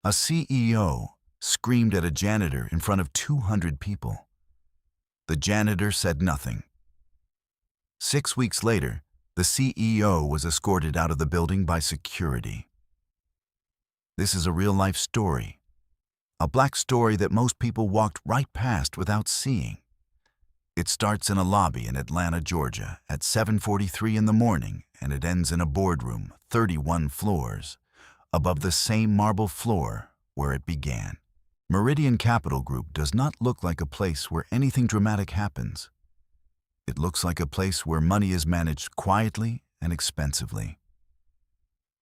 A CEO screamed at a janitor in front of 200 people. The janitor said nothing. 6 weeks later, the CEO was escorted out of the building by security. This is a real-life story. A black story that most people walked right past without seeing. It starts in a lobby in Atlanta, Georgia at 7:43 in the morning, and it ends in a boardroom 31 floors above the same marble floor where it began. Meridian Capital Group does not look like a place where anything dramatic happens. It looks like a place where money is managed quietly and expensively.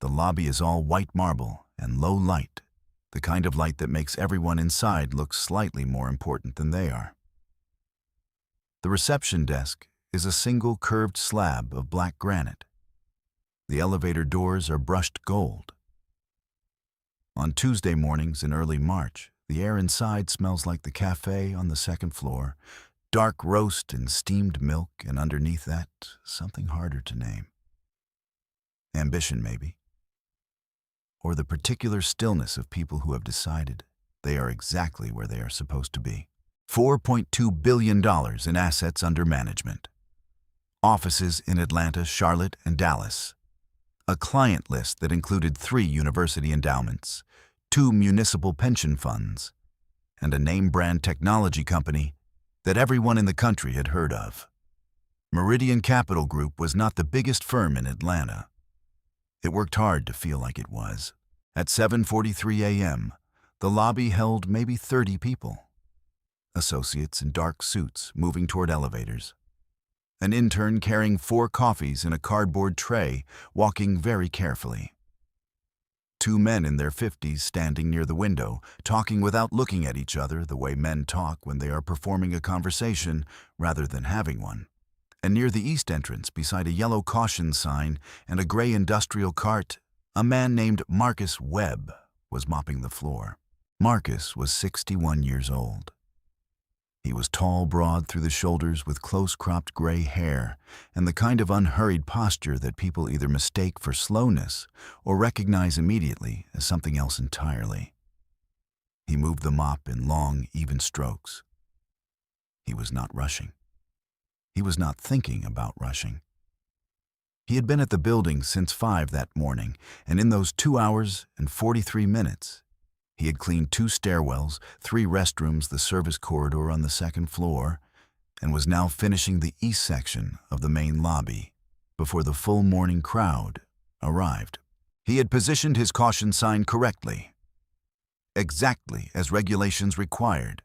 The lobby is all white marble and low light, the kind of light that makes everyone inside look slightly more important than they are. The reception desk is a single curved slab of black granite. The elevator doors are brushed gold. On Tuesday mornings in early March, the air inside smells like the cafe on the second floor, dark roast and steamed milk, and underneath that, something harder to name. Ambition, maybe. Or the particular stillness of people who have decided they are exactly where they are supposed to be. $4.2 billion in assets under management. Offices in Atlanta, Charlotte, and Dallas. A client list that included 3 university endowments, 2 municipal pension funds, and a name-brand technology company that everyone in the country had heard of. Meridian Capital Group was not the biggest firm in Atlanta. It worked hard to feel like it was. At 7:43 a.m., the lobby held maybe 30 people. Associates in dark suits moving toward elevators. An intern carrying 4 coffees in a cardboard tray, walking very carefully. 2 men in their 50s standing near the window, talking without looking at each other the way men talk when they are performing a conversation rather than having one. And near the east entrance, beside a yellow caution sign and a gray industrial cart, a man named Marcus Webb was mopping the floor. Marcus was 61 years old. He was tall, broad through the shoulders with close-cropped gray hair and the kind of unhurried posture that people either mistake for slowness or recognize immediately as something else entirely. He moved the mop in long, even strokes. He was not rushing. He was not thinking about rushing. He had been at the building since 5 that morning, and in those 2 hours and 43 minutes, he had cleaned 2 stairwells, 3 restrooms, the service corridor on the second floor, and was now finishing the east section of the main lobby before the full morning crowd arrived. He had positioned his caution sign correctly, exactly as regulations required.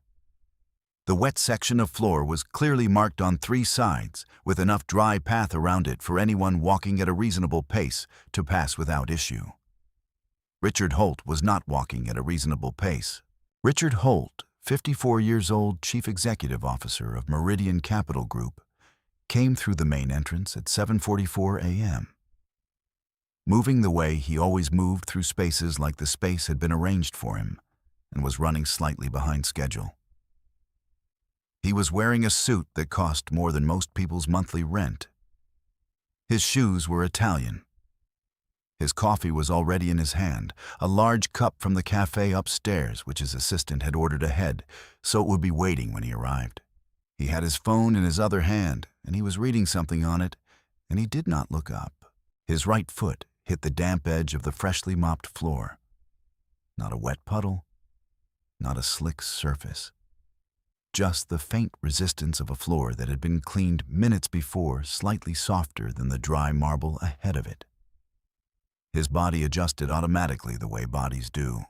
The wet section of floor was clearly marked on 3 sides, with enough dry path around it for anyone walking at a reasonable pace to pass without issue. Richard Holt was not walking at a reasonable pace. Richard Holt, 54 years old, Chief Executive Officer of Meridian Capital Group, came through the main entrance at 7:44 a.m. Moving the way he always moved through spaces like the space had been arranged for him, and was running slightly behind schedule. He was wearing a suit that cost more than most people's monthly rent. His shoes were Italian. His coffee was already in his hand, a large cup from the cafe upstairs which his assistant had ordered ahead, so it would be waiting when he arrived. He had his phone in his other hand, and he was reading something on it, and he did not look up. His right foot hit the damp edge of the freshly mopped floor. Not a wet puddle, not a slick surface. Just the faint resistance of a floor that had been cleaned minutes before, slightly softer than the dry marble ahead of it. His body adjusted automatically the way bodies do.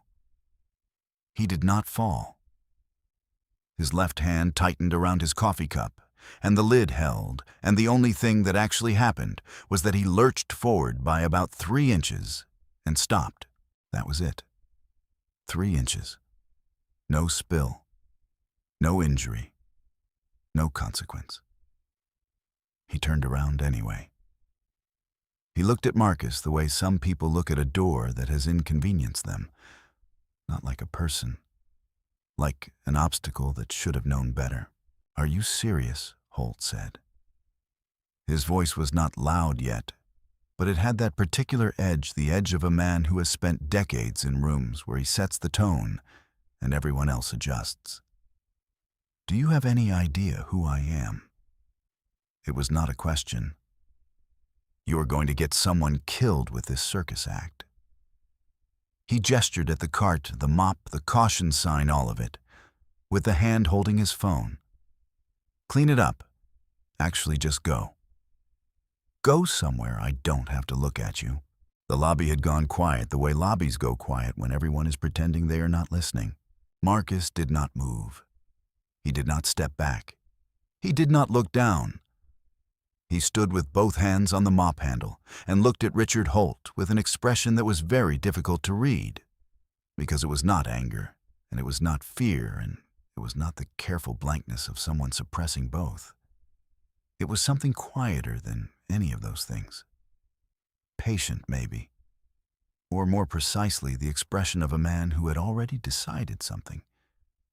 He did not fall. His left hand tightened around his coffee cup, and the lid held, and the only thing that actually happened was that he lurched forward by about 3 inches and stopped. That was it. 3 inches. No spill. No injury. No consequence. He turned around anyway. He looked at Marcus the way some people look at a door that has inconvenienced them, not like a person, like an obstacle that should have known better. "Are you serious?" Holt said. His voice was not loud yet, but it had that particular edge, the edge of a man who has spent decades in rooms where he sets the tone and everyone else adjusts. "Do you have any idea who I am?" It was not a question. "You are going to get someone killed with this circus act." He gestured at the cart, the mop, the caution sign, all of it, with the hand holding his phone. "Clean it up. Actually, just go. Go somewhere I don't have to look at you." The lobby had gone quiet, the way lobbies go quiet when everyone is pretending they are not listening. Marcus did not move. He did not step back. He did not look down. He stood with both hands on the mop handle and looked at Richard Holt with an expression that was very difficult to read, because it was not anger, and it was not fear, and it was not the careful blankness of someone suppressing both. It was something quieter than any of those things. Patient, maybe. Or more precisely, the expression of a man who had already decided something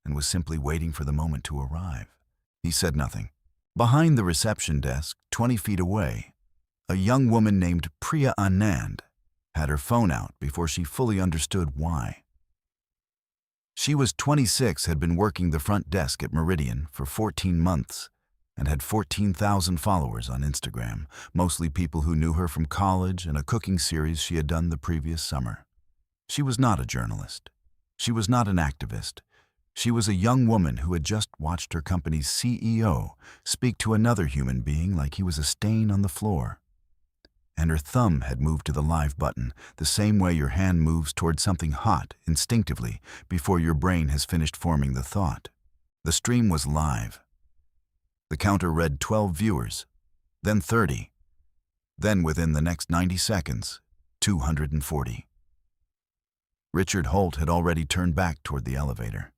and was simply waiting for the moment to arrive. He said nothing. Behind the reception desk, 20 feet away, a young woman named Priya Anand had her phone out before she fully understood why. She was 26, had been working the front desk at Meridian for 14 months, and had 14,000 followers on Instagram, mostly people who knew her from college and a cooking series she had done the previous summer. She was not a journalist. She was not an activist. She was a young woman who had just watched her company's CEO speak to another human being like he was a stain on the floor. And her thumb had moved to the live button, the same way your hand moves toward something hot instinctively before your brain has finished forming the thought. The stream was live. The counter read 12 viewers, then 30, then within the next 90 seconds, 240. Richard Holt had already turned back toward the elevator.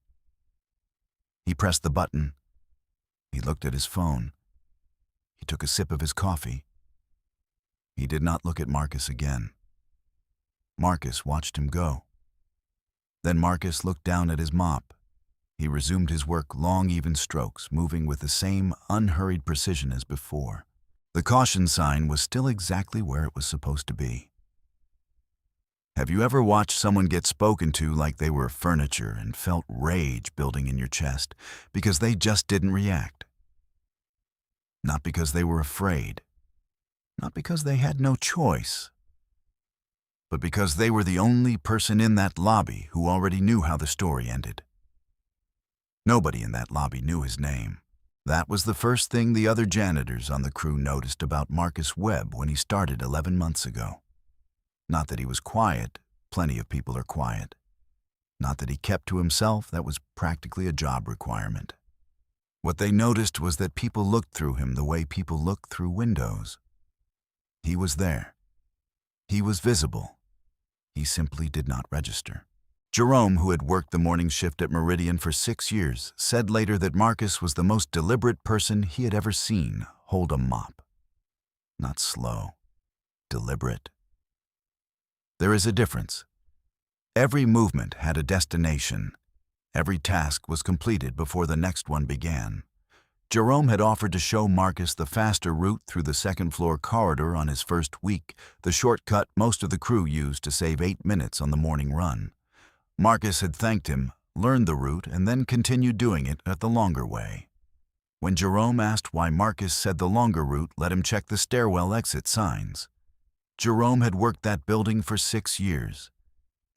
He pressed the button. He looked at his phone. He took a sip of his coffee. He did not look at Marcus again. Marcus watched him go. Then Marcus looked down at his mop. He resumed his work, long, even strokes, moving with the same unhurried precision as before. The caution sign was still exactly where it was supposed to be. Have you ever watched someone get spoken to like they were furniture and felt rage building in your chest because they just didn't react? Not because they were afraid, not because they had no choice, but because they were the only person in that lobby who already knew how the story ended. Nobody in that lobby knew his name. That was the first thing the other janitors on the crew noticed about Marcus Webb when he started 11 months ago. Not that he was quiet, plenty of people are quiet. Not that he kept to himself, that was practically a job requirement. What they noticed was that people looked through him the way people look through windows. He was there. He was visible. He simply did not register. Jerome, who had worked the morning shift at Meridian for 6 years, said later that Marcus was the most deliberate person he had ever seen hold a mop. Not slow, deliberate. There is a difference. Every movement had a destination. Every task was completed before the next one began. Jerome had offered to show Marcus the faster route through the second-floor corridor on his first week, the shortcut most of the crew used to save 8 minutes on the morning run. Marcus had thanked him, learned the route, and then continued doing it at the longer way. When Jerome asked why Marcus said the longer route let him check the stairwell exit signs, Jerome had worked that building for 6 years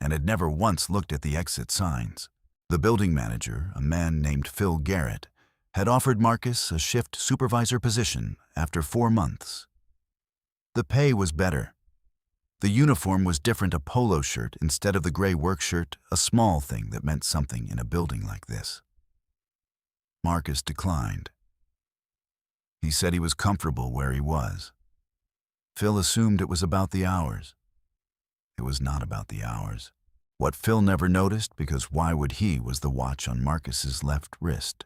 and had never once looked at the exit signs. The building manager, a man named Phil Garrett, had offered Marcus a shift supervisor position after 4 months. The pay was better. The uniform was different, a polo shirt instead of the gray work shirt, a small thing that meant something in a building like this. Marcus declined. He said he was comfortable where he was. Phil assumed it was about the hours. It was not about the hours. What Phil never noticed, because why would he, was the watch on Marcus's left wrist.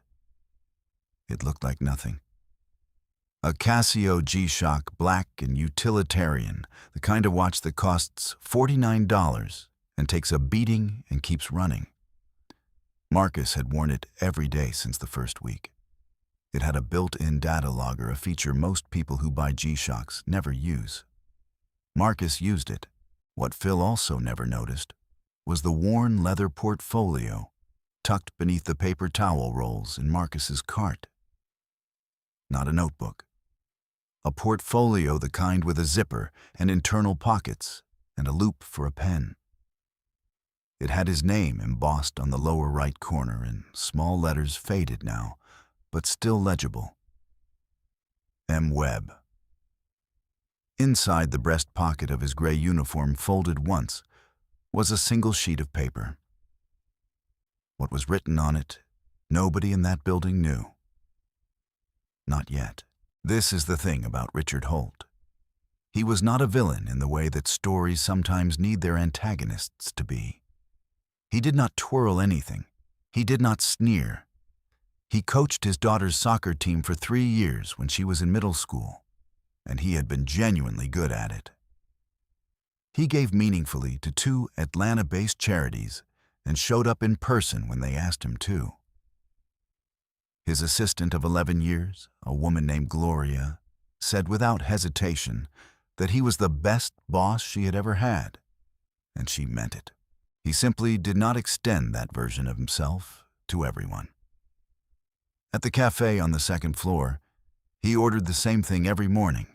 It looked like nothing. A Casio G-Shock, black and utilitarian, the kind of watch that costs $49 and takes a beating and keeps running. Marcus had worn it every day since the first week. It had a built-in data logger, a feature most people who buy G-Shocks never use. Marcus used it. What Phil also never noticed was the worn leather portfolio tucked beneath the paper towel rolls in Marcus's cart. Not a notebook. A portfolio, the kind with a zipper and internal pockets and a loop for a pen. It had his name embossed on the lower right corner in small letters, faded now, but still legible. M. Webb. Inside the breast pocket of his gray uniform, folded once, was a single sheet of paper. What was written on it, nobody in that building knew. Not yet. This is the thing about Richard Holt. He was not a villain in the way that stories sometimes need their antagonists to be. He did not twirl anything. He did not sneer. He coached his daughter's soccer team for 3 years when she was in middle school, and he had been genuinely good at it. He gave meaningfully to 2 Atlanta-based charities and showed up in person when they asked him to. His assistant of 11 years, a woman named Gloria, said without hesitation that he was the best boss she had ever had, and she meant it. He simply did not extend that version of himself to everyone. At the cafe on the 2nd floor, he ordered the same thing every morning,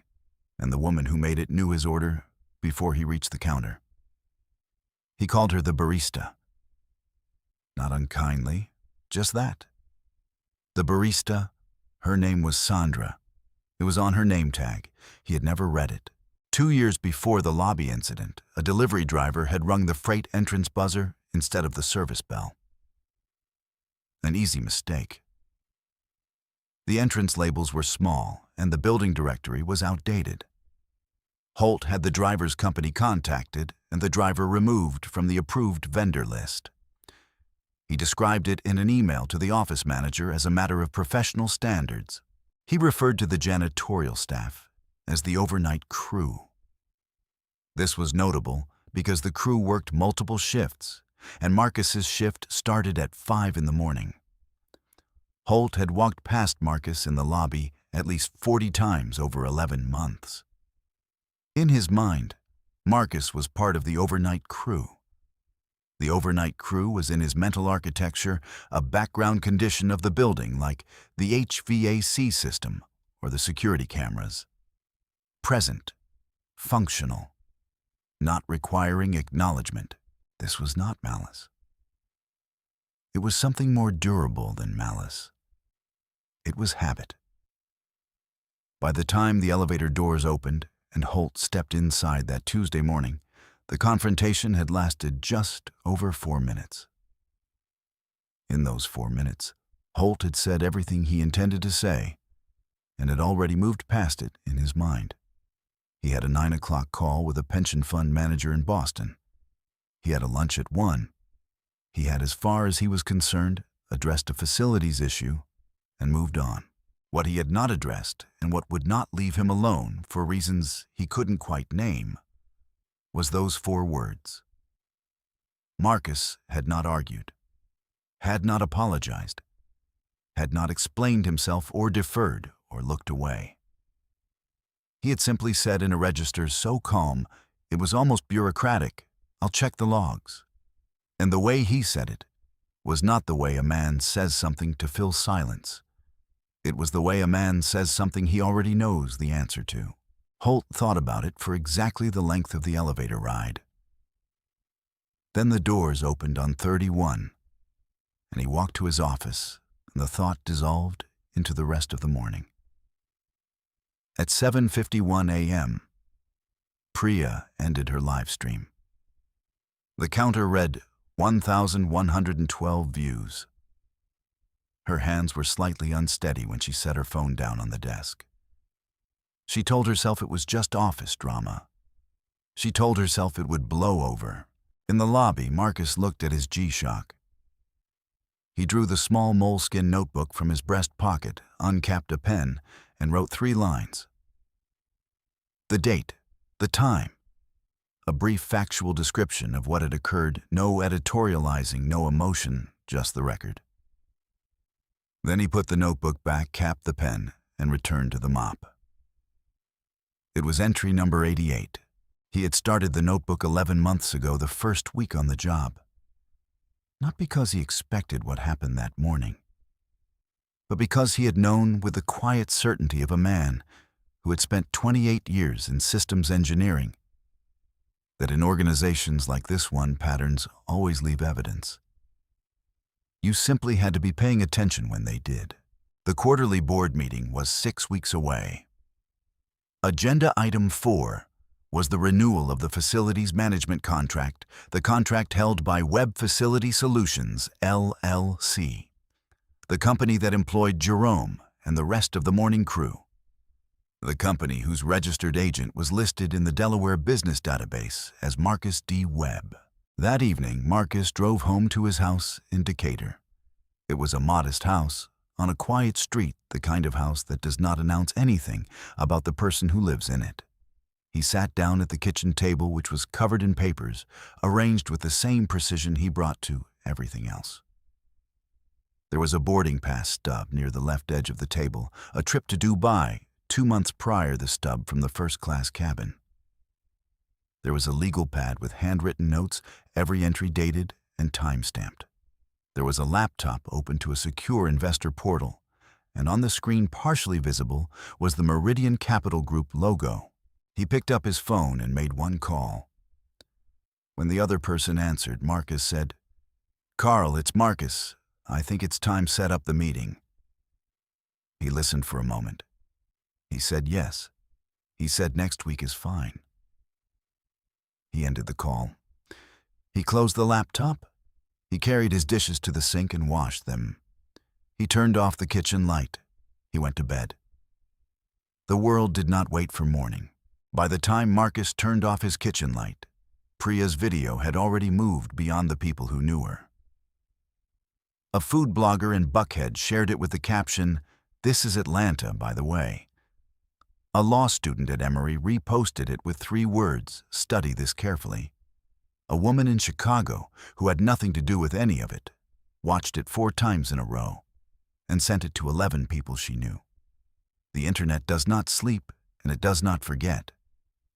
and the woman who made it knew his order before he reached the counter. He called her the barista. Not unkindly, just that. The barista, her name was Sandra. It was on her name tag. He had never read it. 2 years before the lobby incident, a delivery driver had rung the freight entrance buzzer instead of the service bell. An easy mistake. The entrance labels were small, and the building directory was outdated. Holt had the driver's company contacted and the driver removed from the approved vendor list. He described it in an email to the office manager as a matter of professional standards. He referred to the janitorial staff as the overnight crew. This was notable because the crew worked multiple shifts, and Marcus's shift started at 5 in the morning. Holt had walked past Marcus in the lobby at least 40 times over 11 months. In his mind, Marcus was part of the overnight crew. The overnight crew was in his mental architecture a background condition of the building like the HVAC system or the security cameras. Present, functional, not requiring acknowledgement. This was not malice. It was something more durable than malice. It was habit. By the time the elevator doors opened and Holt stepped inside that Tuesday morning, the confrontation had lasted just over 4 minutes. In those 4 minutes, Holt had said everything he intended to say and had already moved past it in his mind. He had a 9 o'clock call with a pension fund manager in Boston. He had a lunch at 1. He had, as far as he was concerned, addressed a facilities issue and moved on. What he had not addressed and what would not leave him alone for reasons he couldn't quite name was those 4 words. Marcus had not argued, had not apologized, had not explained himself or deferred or looked away. He had simply said in a register so calm it was almost bureaucratic, "I'll check the logs." And the way he said it was not the way a man says something to fill silence. It was the way a man says something he already knows the answer to. Holt thought about it for exactly the length of the elevator ride. Then the doors opened on 31, and he walked to his office, and the thought dissolved into the rest of the morning. At 7:51 a.m., Priya ended her live stream. The counter read 1,112 views. Her hands were slightly unsteady when she set her phone down on the desk. She told herself it was just office drama. She told herself it would blow over. In the lobby, Marcus looked at his G-Shock. He drew the small moleskin notebook from his breast pocket, uncapped a pen, and wrote 3 lines. The date, the time, a brief factual description of what had occurred, no editorializing, no emotion, just the record. Then he put the notebook back, capped the pen, and returned to the mop. It was entry number 88. He had started the notebook 11 months ago, the first week on the job. Not because he expected what happened that morning, but because he had known with the quiet certainty of a man who had spent 28 years in systems engineering that in organizations like this one, patterns always leave evidence. You simply had to be paying attention when they did. The quarterly board meeting was 6 weeks away. Agenda item 4 was the renewal of the facilities management contract, the contract held by Web Facility Solutions, LLC, the company that employed Jerome and the rest of the morning crew, the company whose registered agent was listed in the Delaware Business Database as Marcus D. Webb. That evening, Marcus drove home to his house in Decatur. It was a modest house on a quiet street, the kind of house that does not announce anything about the person who lives in it. He sat down at the kitchen table, which was covered in papers, arranged with the same precision he brought to everything else. There was a boarding pass stub near the left edge of the table, a trip to Dubai 2 months prior, the stub from the first-class cabin. There was a legal pad with handwritten notes, every entry dated and time-stamped. There was a laptop open to a secure investor portal, and on the screen, partially visible, was the Meridian Capital Group logo. He picked up his phone and made one call. When the other person answered, Marcus said, "Carl, it's Marcus. I think it's time set up the meeting." He listened for a moment. He said yes. He said next week is fine. He ended the call. He closed the laptop. He carried his dishes to the sink and washed them. He turned off the kitchen light. He went to bed. The world did not wait for morning. By the time Marcus turned off his kitchen light, Priya's video had already moved beyond the people who knew her. A food blogger in Buckhead shared it with the caption, "This is Atlanta, by the way." A law student at Emory reposted it with 3 words, "Study this carefully." A woman in Chicago, who had nothing to do with any of it, watched it 4 times in a row and sent it to 11 people she knew. The internet does not sleep and it does not forget,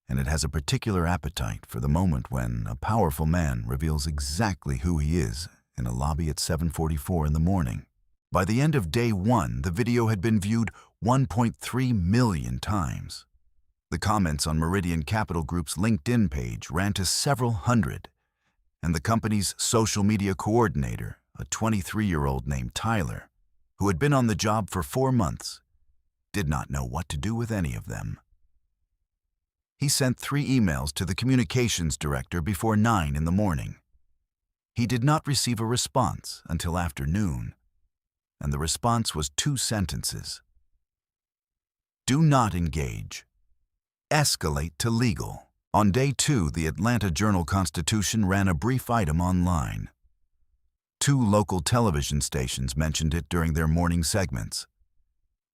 and it has a particular appetite for the moment when a powerful man reveals exactly who he is in a lobby at 7:44 in the morning. By the end of day 1, the video had been viewed 1.3 million times. The comments on Meridian Capital Group's LinkedIn page ran to several hundred, and the company's social media coordinator, a 23-year-old named Tyler, who had been on the job for 4 months, did not know what to do with any of them. He sent 3 emails to the communications director before 9 in the morning. He did not receive a response until afternoon, and the response was 2 sentences. Do not engage. Escalate to legal. On day 2, the Atlanta Journal-Constitution ran a brief item online. 2 local television stations mentioned it during their morning segments.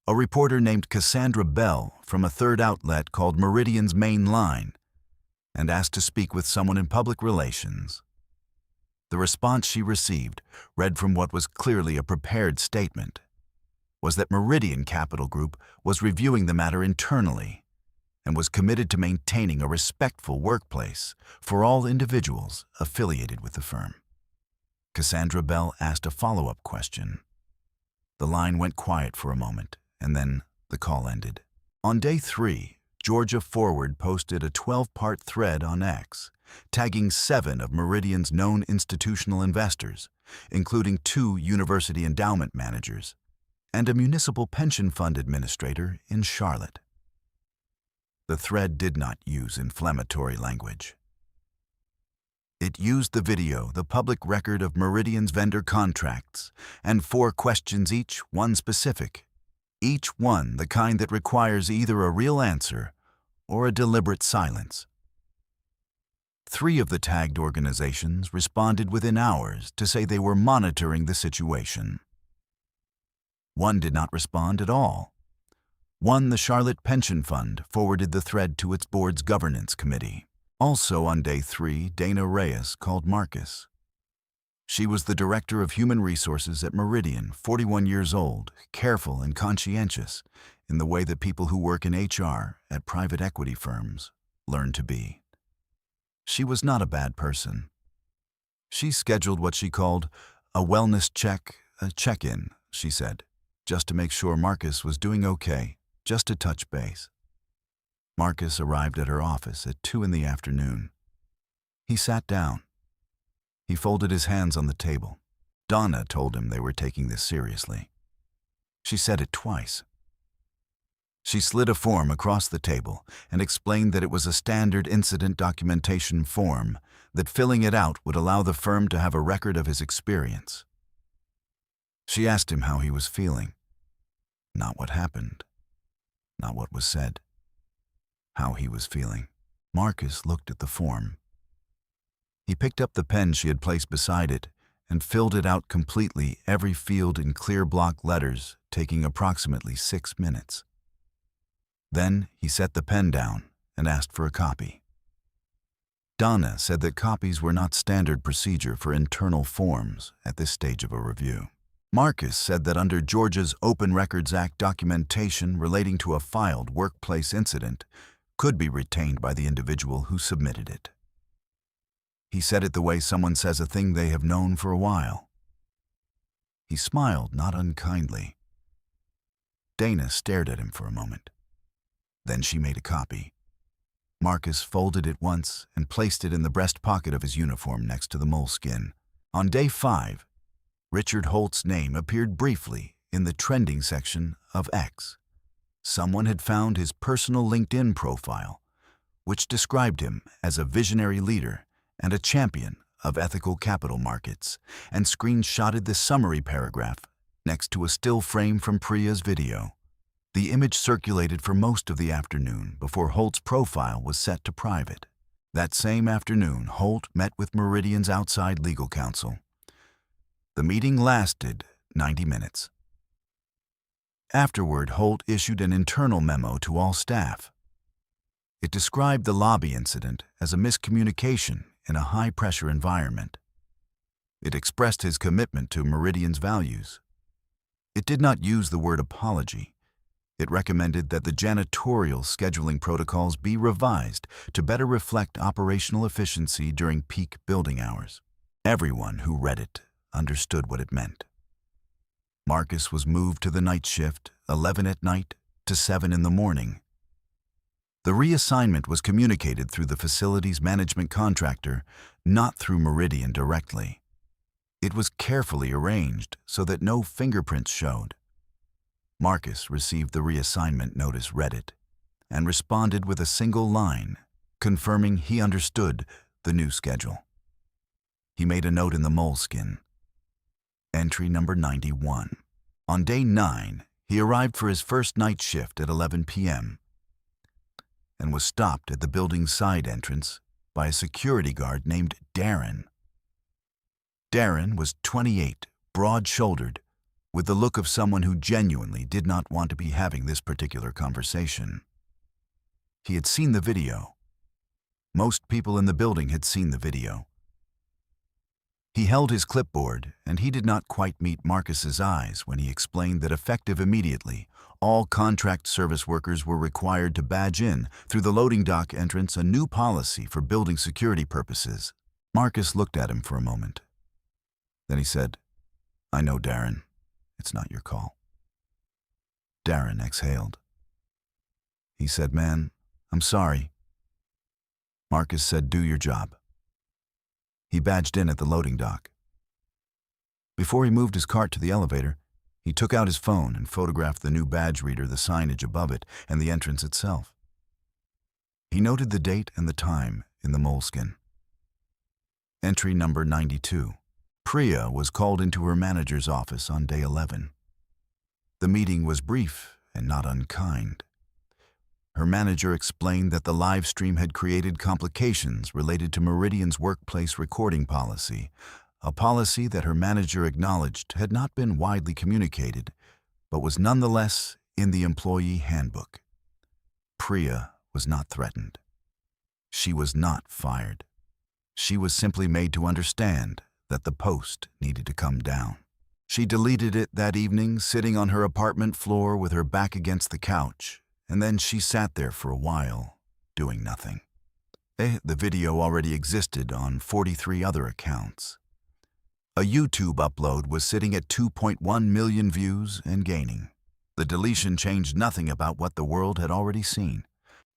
A reporter named Cassandra Bell from a third outlet called Meridian's Main Line and asked to speak with someone in public relations. The response she received, read from what was clearly a prepared statement, was that Meridian Capital Group was reviewing the matter internally and was committed to maintaining a respectful workplace for all individuals affiliated with the firm. Cassandra Bell asked a follow-up question. The line went quiet for a moment, and then the call ended. On day 3, Georgia Forward posted a 12-part thread on X, tagging 7 of Meridian's known institutional investors, including 2 university endowment managers and a municipal pension fund administrator in Charlotte. The thread did not use inflammatory language. It used the video, the public record of Meridian's vendor contracts, and 4 questions each, one specific. Each one the kind that requires either a real answer or a deliberate silence. 3 of the tagged organizations responded within hours to say they were monitoring the situation. 1 did not respond at all. 1, the Charlotte Pension Fund, forwarded the thread to its board's governance committee. Also on day 3, Dana Reyes called Marcus. She was the director of human resources at Meridian, 41 years old, careful and conscientious in the way that people who work in HR at private equity firms learn to be. She was not a bad person. She scheduled what she called a wellness check, a check-in, she said, just to make sure Marcus was doing okay, just to touch base. Marcus arrived at her office at 2 in the afternoon. He sat down. He folded his hands on the table. Donna told him they were taking this seriously. She said it twice. She slid a form across the table and explained that it was a standard incident documentation form, that filling it out would allow the firm to have a record of his experience. She asked him how he was feeling. Not what happened, not what was said. How he was feeling. Marcus looked at the form. He picked up the pen she had placed beside it and filled it out completely, every field in clear block letters, taking approximately 6 minutes. Then he set the pen down and asked for a copy. Donna said that copies were not standard procedure for internal forms at this stage of a review. Marcus said that under Georgia's Open Records Act, documentation relating to a filed workplace incident could be retained by the individual who submitted it. He said it the way someone says a thing they have known for a while. He smiled, not unkindly. Dana stared at him for a moment. Then she made a copy. Marcus folded it once and placed it in the breast pocket of his uniform next to the moleskin. On day 5, Richard Holt's name appeared briefly in the trending section of X. Someone had found his personal LinkedIn profile, which described him as a visionary leader and a champion of ethical capital markets, and screenshotted the summary paragraph next to a still frame from Priya's video. The image circulated for most of the afternoon before Holt's profile was set to private. That same afternoon, Holt met with Meridian's outside legal counsel. The meeting lasted 90 minutes. Afterward, Holt issued an internal memo to all staff. It described the lobby incident as a miscommunication in a high-pressure environment. It expressed his commitment to Meridian's values. It did not use the word apology. It recommended that the janitorial scheduling protocols be revised to better reflect operational efficiency during peak building hours. Everyone who read it understood what it meant. Marcus was moved to the night shift, 11 at night to 7 in the morning. The reassignment was communicated through the facility's management contractor, not through Meridian directly. It was carefully arranged so that no fingerprints showed. Marcus received the reassignment notice, read it, and responded with a single line, confirming he understood the new schedule. He made a note in the moleskin. Entry number 91. On day 9, he arrived for his first night shift at 11 p.m. and was stopped at the building's side entrance by a security guard named Darren. Darren was 28, broad-shouldered, with the look of someone who genuinely did not want to be having this particular conversation. He had seen the video. Most people in the building had seen the video. He held his clipboard, and he did not quite meet Marcus's eyes when he explained that effective immediately, all contract service workers were required to badge in through the loading dock entrance, a new policy for building security purposes. Marcus looked at him for a moment. Then he said, "I know, Darren. It's not your call." Darren exhaled. He said, "Man, I'm sorry." Marcus said, "Do your job." He badged in at the loading dock. Before he moved his cart to the elevator, he took out his phone and photographed the new badge reader, the signage above it, and the entrance itself. He noted the date and the time in the moleskin. Entry number 92. Priya was called into her manager's office on day 11. The meeting was brief and not unkind. Her manager explained that the live stream had created complications related to Meridian's workplace recording policy, a policy that her manager acknowledged had not been widely communicated, but was nonetheless in the employee handbook. Priya was not threatened. She was not fired. She was simply made to understand that the post needed to come down. She deleted it that evening, sitting on her apartment floor with her back against the couch, and then she sat there for a while, doing nothing. The video already existed on 43 other accounts. A YouTube upload was sitting at 2.1 million views and gaining. The deletion changed nothing about what the world had already seen.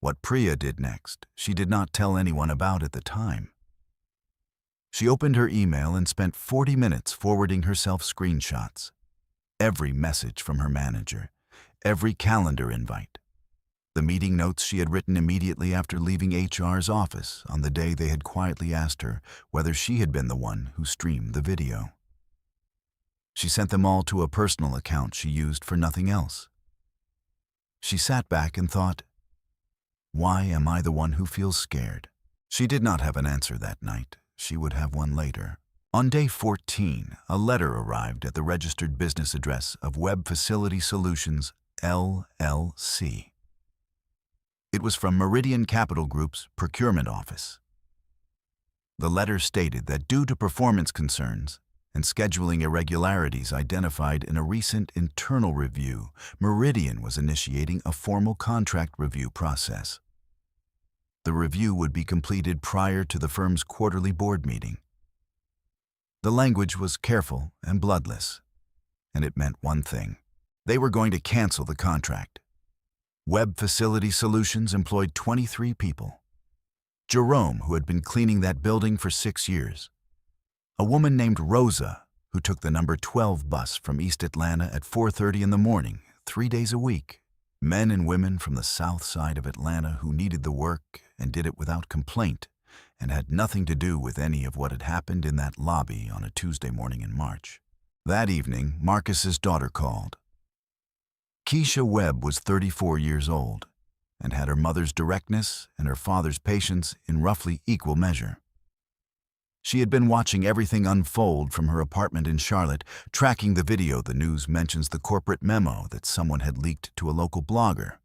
What Priya did next, she did not tell anyone about at the time. She opened her email and spent 40 minutes forwarding herself screenshots. Every message from her manager, every calendar invite, the meeting notes she had written immediately after leaving HR's office on the day they had quietly asked her whether she had been the one who streamed the video. She sent them all to a personal account she used for nothing else. She sat back and thought, why am I the one who feels scared? She did not have an answer that night. She would have one later. On day 14, a letter arrived at the registered business address of Web Facility Solutions, LLC. It was from Meridian Capital Group's procurement office. The letter stated that due to performance concerns and scheduling irregularities identified in a recent internal review, Meridian was initiating a formal contract review process. The review would be completed prior to the firm's quarterly board meeting. The language was careful and bloodless, and it meant one thing. They were going to cancel the contract. Web Facility Solutions employed 23 people. Jerome, who had been cleaning that building for 6 years. A woman named Rosa, who took the number 12 bus from East Atlanta at 4:30 in the morning, 3 days a week. Men and women from the south side of Atlanta who needed the work and did it without complaint and had nothing to do with any of what had happened in that lobby on a Tuesday morning in March. That evening, Marcus's daughter called. Keisha Webb was 34 years old and had her mother's directness and her father's patience in roughly equal measure. She had been watching everything unfold from her apartment in Charlotte, tracking the video the news mentions the corporate memo that someone had leaked to a local blogger.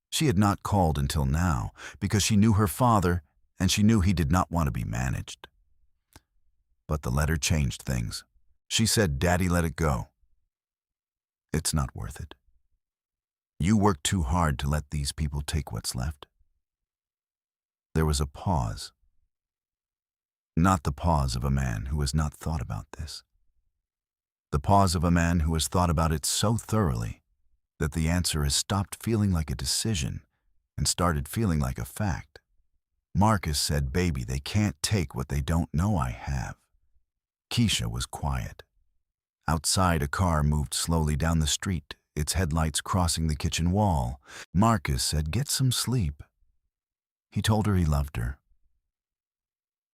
She had not called until now because she knew her father and she knew he did not want to be managed. But the letter changed things. She said, "Daddy, let it go. It's not worth it. You worked too hard to let these people take what's left." There was a pause. Not the pause of a man who has not thought about this. The pause of a man who has thought about it so thoroughly that the answer has stopped feeling like a decision and started feeling like a fact. Marcus said, "Baby, they can't take what they don't know I have." Keisha was quiet. Outside, a car moved slowly down the street, its headlights crossing the kitchen wall. Marcus said, "Get some sleep." He told her he loved her.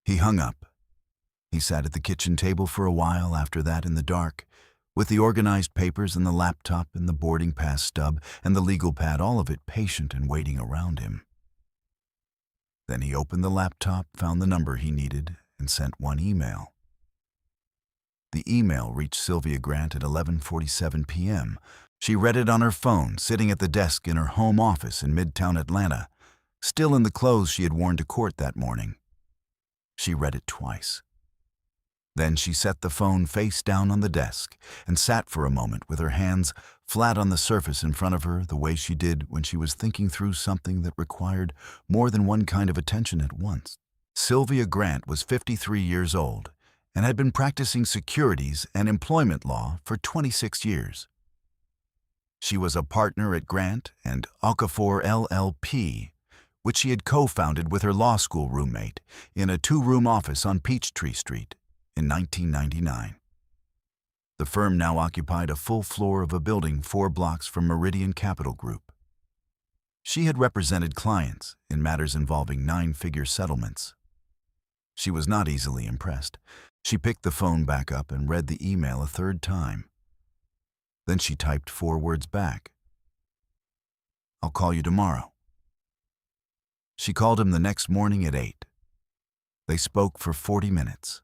He hung up. He sat at the kitchen table for a while after that in the dark, with the organized papers and the laptop and the boarding pass stub and the legal pad, all of it patient and waiting around him. Then he opened the laptop, found the number he needed, and sent one email. The email reached Sylvia Grant at 11:47 p.m. She read it on her phone, sitting at the desk in her home office in Midtown Atlanta, still in the clothes she had worn to court that morning. She read it twice. Then she set the phone face down on the desk and sat for a moment with her hands flat on the surface in front of her, the way she did when she was thinking through something that required more than one kind of attention at once. Sylvia Grant was 53 years old and had been practicing securities and employment law for 26 years. She was a partner at Grant and Okafor LLP, which she had co-founded with her law school roommate in a 2-room office on Peachtree Street in 1999. The firm now occupied a full floor of a building 4 blocks from Meridian Capital Group. She had represented clients in matters involving 9-figure settlements. She was not easily impressed. She picked the phone back up and read the email a 3rd time. Then she typed 4 words back. "I'll call you tomorrow." She called him the next morning at 8. They spoke for 40 minutes.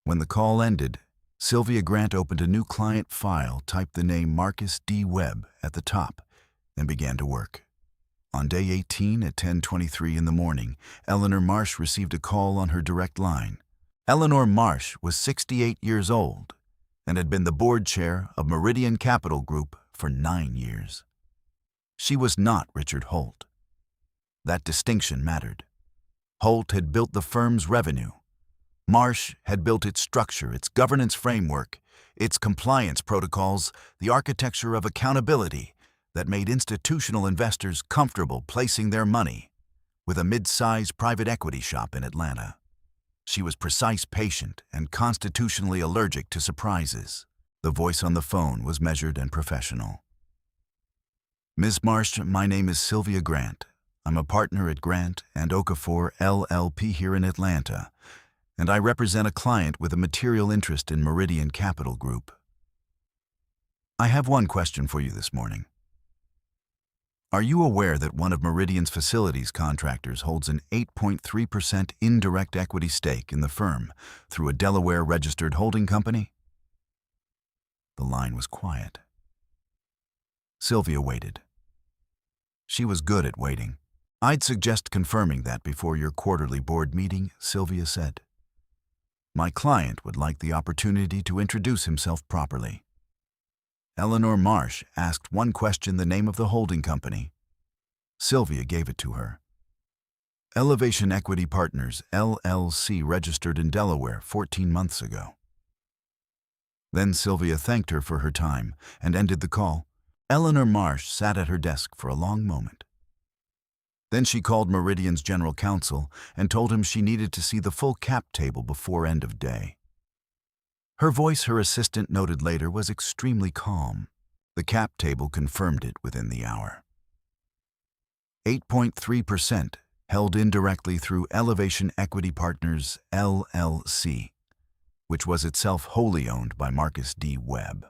When the call ended, Sylvia Grant opened a new client file, typed the name Marcus D. Webb at the top, and began to work. On day 18 at 10:23 in the morning, Eleanor Marsh received a call on her direct line. Eleanor Marsh was 68 years old and had been the board chair of Meridian Capital Group for 9 years. She was not Richard Holt. That distinction mattered. Holt had built the firm's revenue. Marsh had built its structure, its governance framework, its compliance protocols, the architecture of accountability that made institutional investors comfortable placing their money with a mid-sized private equity shop in Atlanta. She was precise, patient, and constitutionally allergic to surprises. The voice on the phone was measured and professional. "Ms. Marsh, my name is Sylvia Grant. I'm a partner at Grant and Okafor LLP here in Atlanta, and I represent a client with a material interest in Meridian Capital Group. I have one question for you this morning. Are you aware that one of Meridian's facilities contractors holds an 8.3% indirect equity stake in the firm through a Delaware-registered holding company?" The line was quiet. Sylvia waited. She was good at waiting. "I'd suggest confirming that before your quarterly board meeting," Sylvia said. "My client would like the opportunity to introduce himself properly." Eleanor Marsh asked one question, the name of the holding company. Sylvia gave it to her. Elevation Equity Partners, LLC, registered in Delaware 14 months ago. Then Sylvia thanked her for her time and ended the call. Eleanor Marsh sat at her desk for a long moment. Then she called Meridian's general counsel and told him she needed to see the full cap table before end of day. Her voice, her assistant noted later, was extremely calm. The cap table confirmed it within the hour. 8.3% held indirectly through Elevation Equity Partners, LLC, which was itself wholly owned by Marcus D. Webb.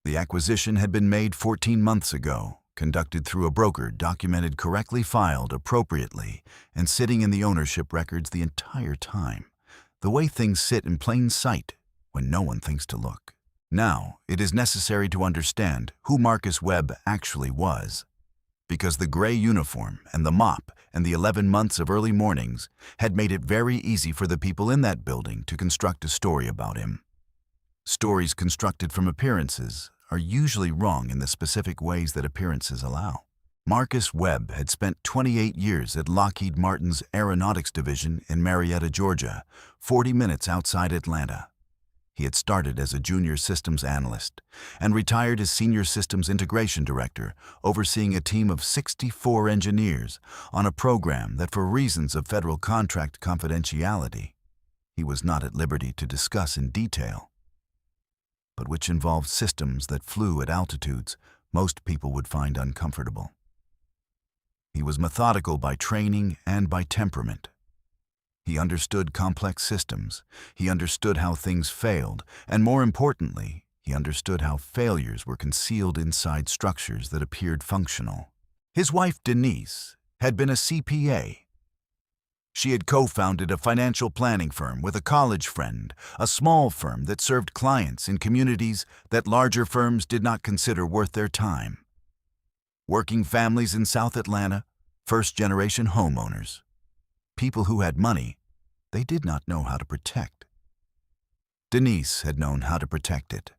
The acquisition had been made 14 months ago, conducted through a broker, documented correctly, filed appropriately, and sitting in the ownership records the entire time, the way things sit in plain sight when no one thinks to look. Now, it is necessary to understand who Marcus Webb actually was, because the gray uniform and the mop and the 11 months of early mornings had made it very easy for the people in that building to construct a story about him. Stories constructed from appearances are usually wrong in the specific ways that appearances allow. Marcus Webb had spent 28 years at Lockheed Martin's Aeronautics Division in Marietta, Georgia, 40 minutes outside Atlanta. He had started as a junior systems analyst and retired as senior systems integration director, overseeing a team of 64 engineers on a program that, for reasons of federal contract confidentiality, he was not at liberty to discuss in detail, but which involved systems that flew at altitudes most people would find uncomfortable. He was methodical by training and by temperament. He understood complex systems, he understood how things failed, and more importantly, he understood how failures were concealed inside structures that appeared functional. His wife, Denise, had been a CPA. She had co-founded a financial planning firm with a college friend, a small firm that served clients in communities that larger firms did not consider worth their time. Working families in South Atlanta, first-generation homeowners. People who had money they did not know how to protect. Denise had known how to protect it.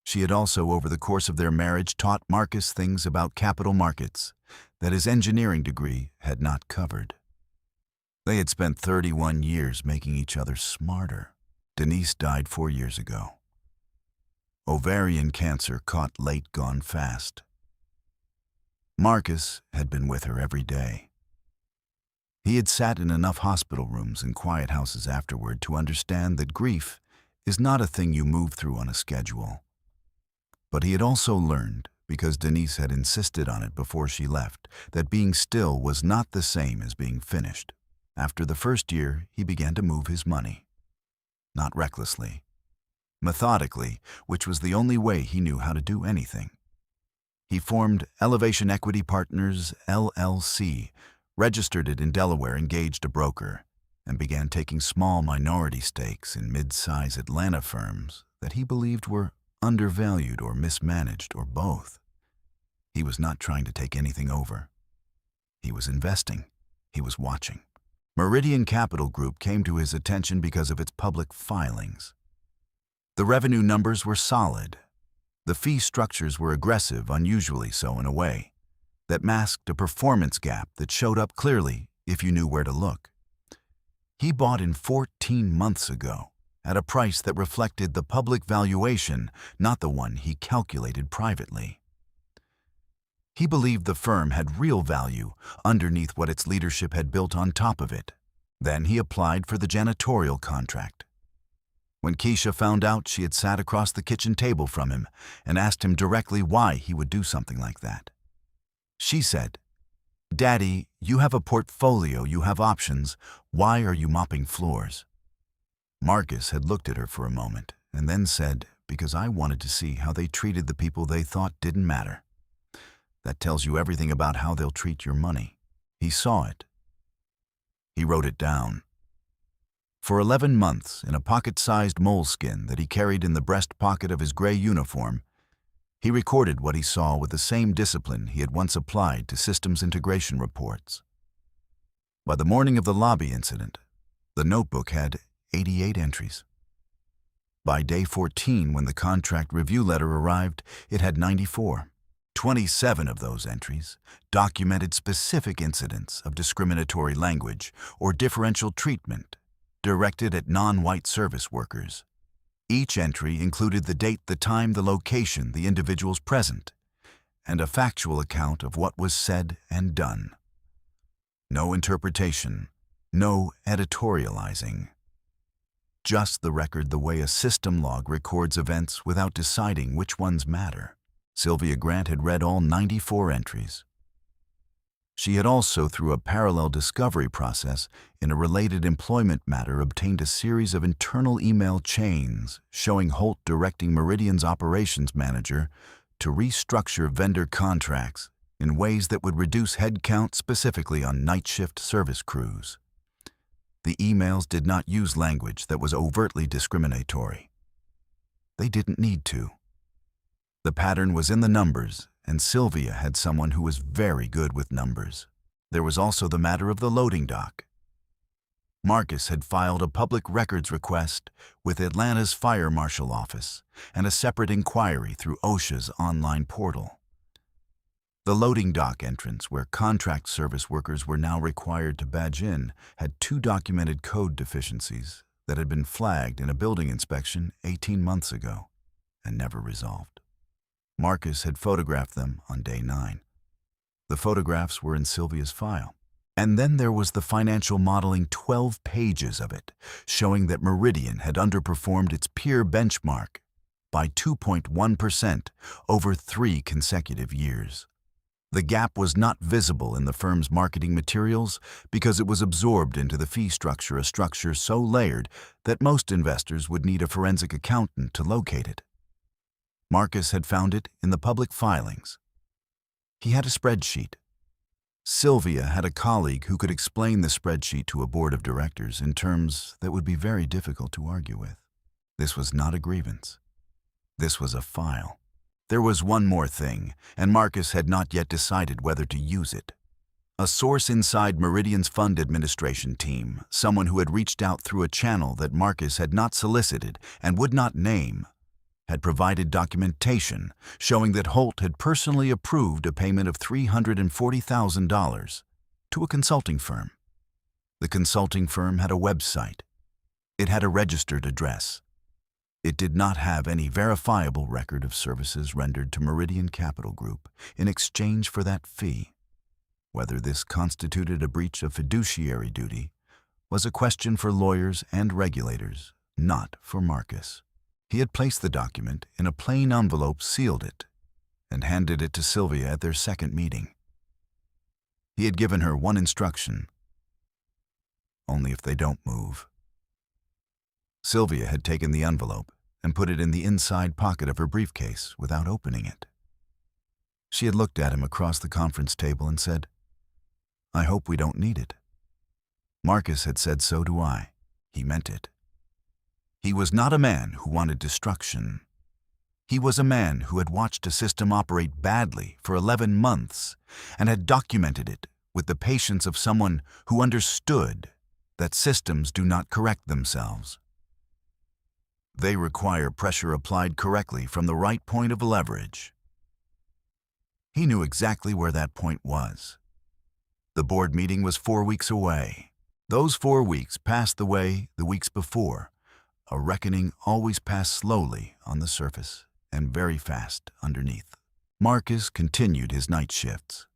She had also, over the course of their marriage, taught Marcus things about capital markets that his engineering degree had not covered. They had spent 31 years making each other smarter. Denise died 4 years ago. Ovarian cancer caught late, gone fast. Marcus had been with her every day. He had sat in enough hospital rooms and quiet houses afterward to understand that grief is not a thing you move through on a schedule. But he had also learned, because Denise had insisted on it before she left, that being still was not the same as being finished. After the first year, he began to move his money. Not recklessly, methodically, which was the only way he knew how to do anything. He formed Elevation Equity Partners, LLC, registered it in Delaware, engaged a broker, and began taking small minority stakes in mid-size Atlanta firms that he believed were undervalued or mismanaged or both. He was not trying to take anything over. He was investing. He was watching. Meridian Capital Group came to his attention because of its public filings. The revenue numbers were solid. The fee structures were aggressive, unusually so in a way. that masked a performance gap that showed up clearly if you knew where to look. He bought in 14 months ago at a price that reflected the public valuation, not the one he calculated privately. He believed the firm had real value underneath what its leadership had built on top of it. Then he applied for the janitorial contract. When Keisha found out, she had sat across the kitchen table from him and asked him directly why he would do something like that. She said, "Daddy, you have a portfolio, you have options. Why are you mopping floors?" Marcus had looked at her for a moment and then said, "Because I wanted to see how they treated the people they thought didn't matter. That tells you everything about how they'll treat your money." He saw it. He wrote it down. For 11 months, in a pocket-sized moleskin that he carried in the breast pocket of his gray uniform, he recorded what he saw with the same discipline he had once applied to systems integration reports. By the morning of the lobby incident, the notebook had 88 entries. By day 14, when the contract review letter arrived, it had 94. 27 of those entries documented specific incidents of discriminatory language or differential treatment directed at non-white service workers. Each entry included the date, the time, the location, the individuals present, and a factual account of what was said and done. No interpretation, no editorializing. Just the record, the way a system log records events without deciding which ones matter. Sylvia Grant had read all 94 entries. She had also, through a parallel discovery process in a related employment matter, obtained a series of internal email chains showing Holt directing Meridian's operations manager to restructure vendor contracts in ways that would reduce headcount, specifically on night shift service crews. The emails did not use language that was overtly discriminatory. They didn't need to. The pattern was in the numbers, and Sylvia had someone who was very good with numbers. There was also the matter of the loading dock. Marcus had filed a public records request with Atlanta's Fire Marshal Office and a separate inquiry through OSHA's online portal. The loading dock entrance, where contract service workers were now required to badge in, had 2 documented code deficiencies that had been flagged in a building inspection 18 months ago and never resolved. Marcus had photographed them on day 9. The photographs were in Sylvia's file. And then there was the financial modeling, 12 pages of it, showing that Meridian had underperformed its peer benchmark by 2.1% over 3 consecutive years. The gap was not visible in the firm's marketing materials because it was absorbed into the fee structure, a structure so layered that most investors would need a forensic accountant to locate it. Marcus had found it in the public filings. He had a spreadsheet. Sylvia had a colleague who could explain the spreadsheet to a board of directors in terms that would be very difficult to argue with. This was not a grievance. This was a file. There was one more thing, and Marcus had not yet decided whether to use it. A source inside Meridian's fund administration team, someone who had reached out through a channel that Marcus had not solicited and would not name, had provided documentation showing that Holt had personally approved a payment of $340,000 to a consulting firm. The consulting firm had a website. It had a registered address. It did not have any verifiable record of services rendered to Meridian Capital Group in exchange for that fee. Whether this constituted a breach of fiduciary duty was a question for lawyers and regulators, not for Marcus. He had placed the document in a plain envelope, sealed it, and handed it to Sylvia at their second meeting. He had given her one instruction: only if they don't move. Sylvia had taken the envelope and put it in the inside pocket of her briefcase without opening it. She had looked at him across the conference table and said, "I hope we don't need it." Marcus had said, "So do I." He meant it. He was not a man who wanted destruction. He was a man who had watched a system operate badly for 11 months and had documented it with the patience of someone who understood that systems do not correct themselves. They require pressure applied correctly from the right point of leverage. He knew exactly where that point was. The board meeting was 4 weeks away. Those 4 weeks passed the way the weeks before. A reckoning always passed slowly on the surface and very fast underneath. Marcus continued his night shifts.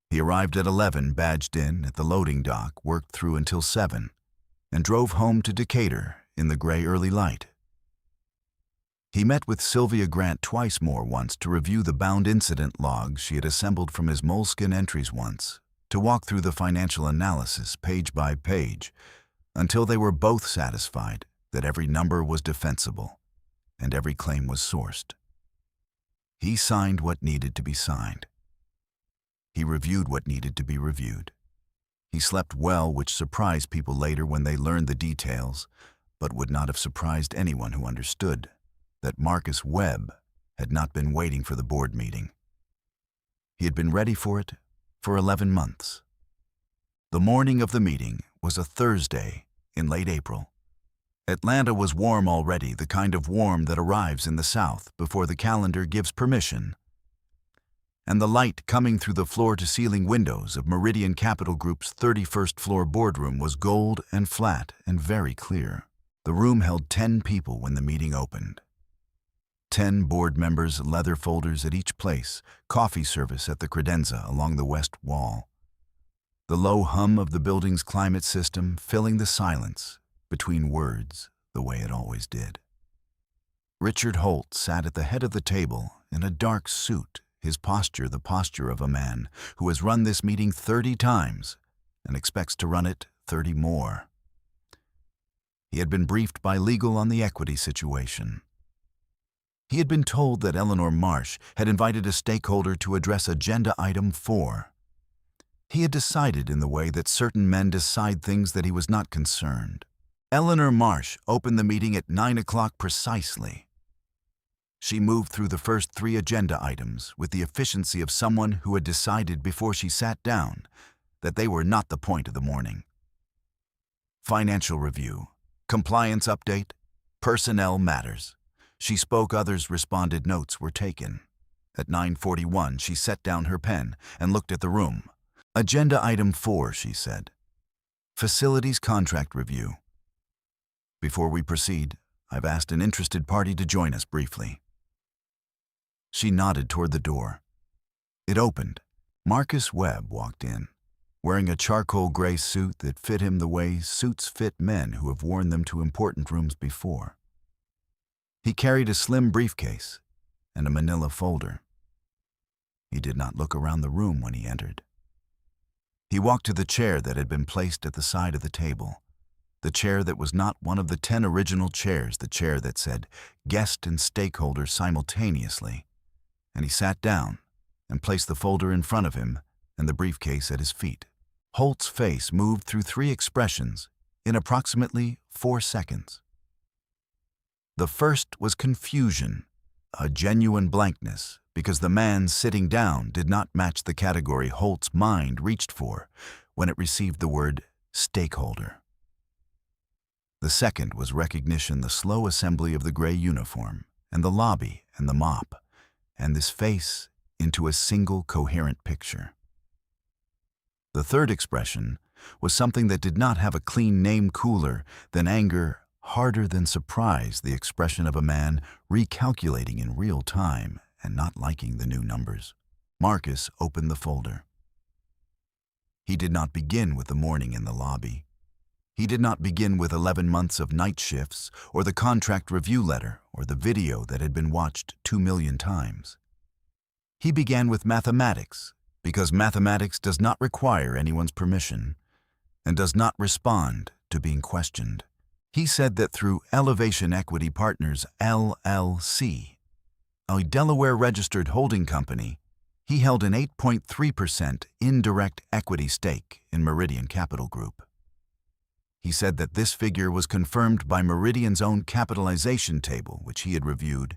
He arrived at 11, badged in at the loading dock, worked through until 7, and drove home to Decatur in the gray early light. He met with Sylvia Grant twice more, once to review the bound incident logs she had assembled from his moleskin entries, once to walk through the financial analysis page by page until they were both satisfied that every number was defensible and every claim was sourced. He signed what needed to be signed. He reviewed what needed to be reviewed. He slept well, which surprised people later when they learned the details, but would not have surprised anyone who understood that Marcus Webb had not been waiting for the board meeting. He had been ready for it for 11 months. The morning of the meeting was a Thursday in late April. Atlanta was warm already, the kind of warm that arrives in the South before the calendar gives permission. And the light coming through the floor-to-ceiling windows of Meridian Capital Group's 31st floor boardroom was gold and flat and very clear. The room held 10 people when the meeting opened. 10 board members, leather folders at each place, coffee service at the credenza along the west wall. The low hum of the building's climate system filling the silence between words the way it always did. Richard Holt sat at the head of the table in a dark suit, his posture the posture of a man who has run this meeting 30 times and expects to run it 30 more. He had been briefed by legal on the equity situation. He had been told that Eleanor Marsh had invited a stakeholder to address Agenda Item 4. He had decided in the way that certain men decide things that he was not concerned. Eleanor Marsh opened the meeting at 9 o'clock precisely. She moved through the first 3 agenda items with the efficiency of someone who had decided before she sat down that they were not the point of the morning. Financial review, compliance update, personnel matters. She spoke, others responded, notes were taken. At 9:41, she set down her pen and looked at the room. Agenda Item 4, she said. Facilities contract review. Before we proceed, I've asked an interested party to join us briefly. She nodded toward the door. It opened. Marcus Webb walked in, wearing a charcoal gray suit that fit him the way suits fit men who have worn them to important rooms before. He carried a slim briefcase and a manila folder. He did not look around the room when he entered. He walked to the chair that had been placed at the side of the table, the chair that was not one of the 10 original chairs, the chair that said guest and stakeholder simultaneously, and he sat down and placed the folder in front of him and the briefcase at his feet. Holt's face moved through 3 expressions in approximately 4 seconds. The first was confusion, a genuine blankness, because the man sitting down did not match the category Holt's mind reached for when it received the word stakeholder. The second was recognition, the slow assembly of the gray uniform and the lobby and the mop, and this face into a single coherent picture. The third expression was something that did not have a clean name, cooler than anger, harder than surprise, the expression of a man recalculating in real time and not liking the new numbers. Marcus opened the folder. He did not begin with the morning in the lobby. He did not begin with 11 months of night shifts or the contract review letter or the video that had been watched 2 million times. He began with mathematics, because mathematics does not require anyone's permission and does not respond to being questioned. He said that through Elevation Equity Partners, LLC, a Delaware-registered holding company, he held an 8.3% indirect equity stake in Meridian Capital Group. He said that this figure was confirmed by Meridian's own capitalization table, which he had reviewed,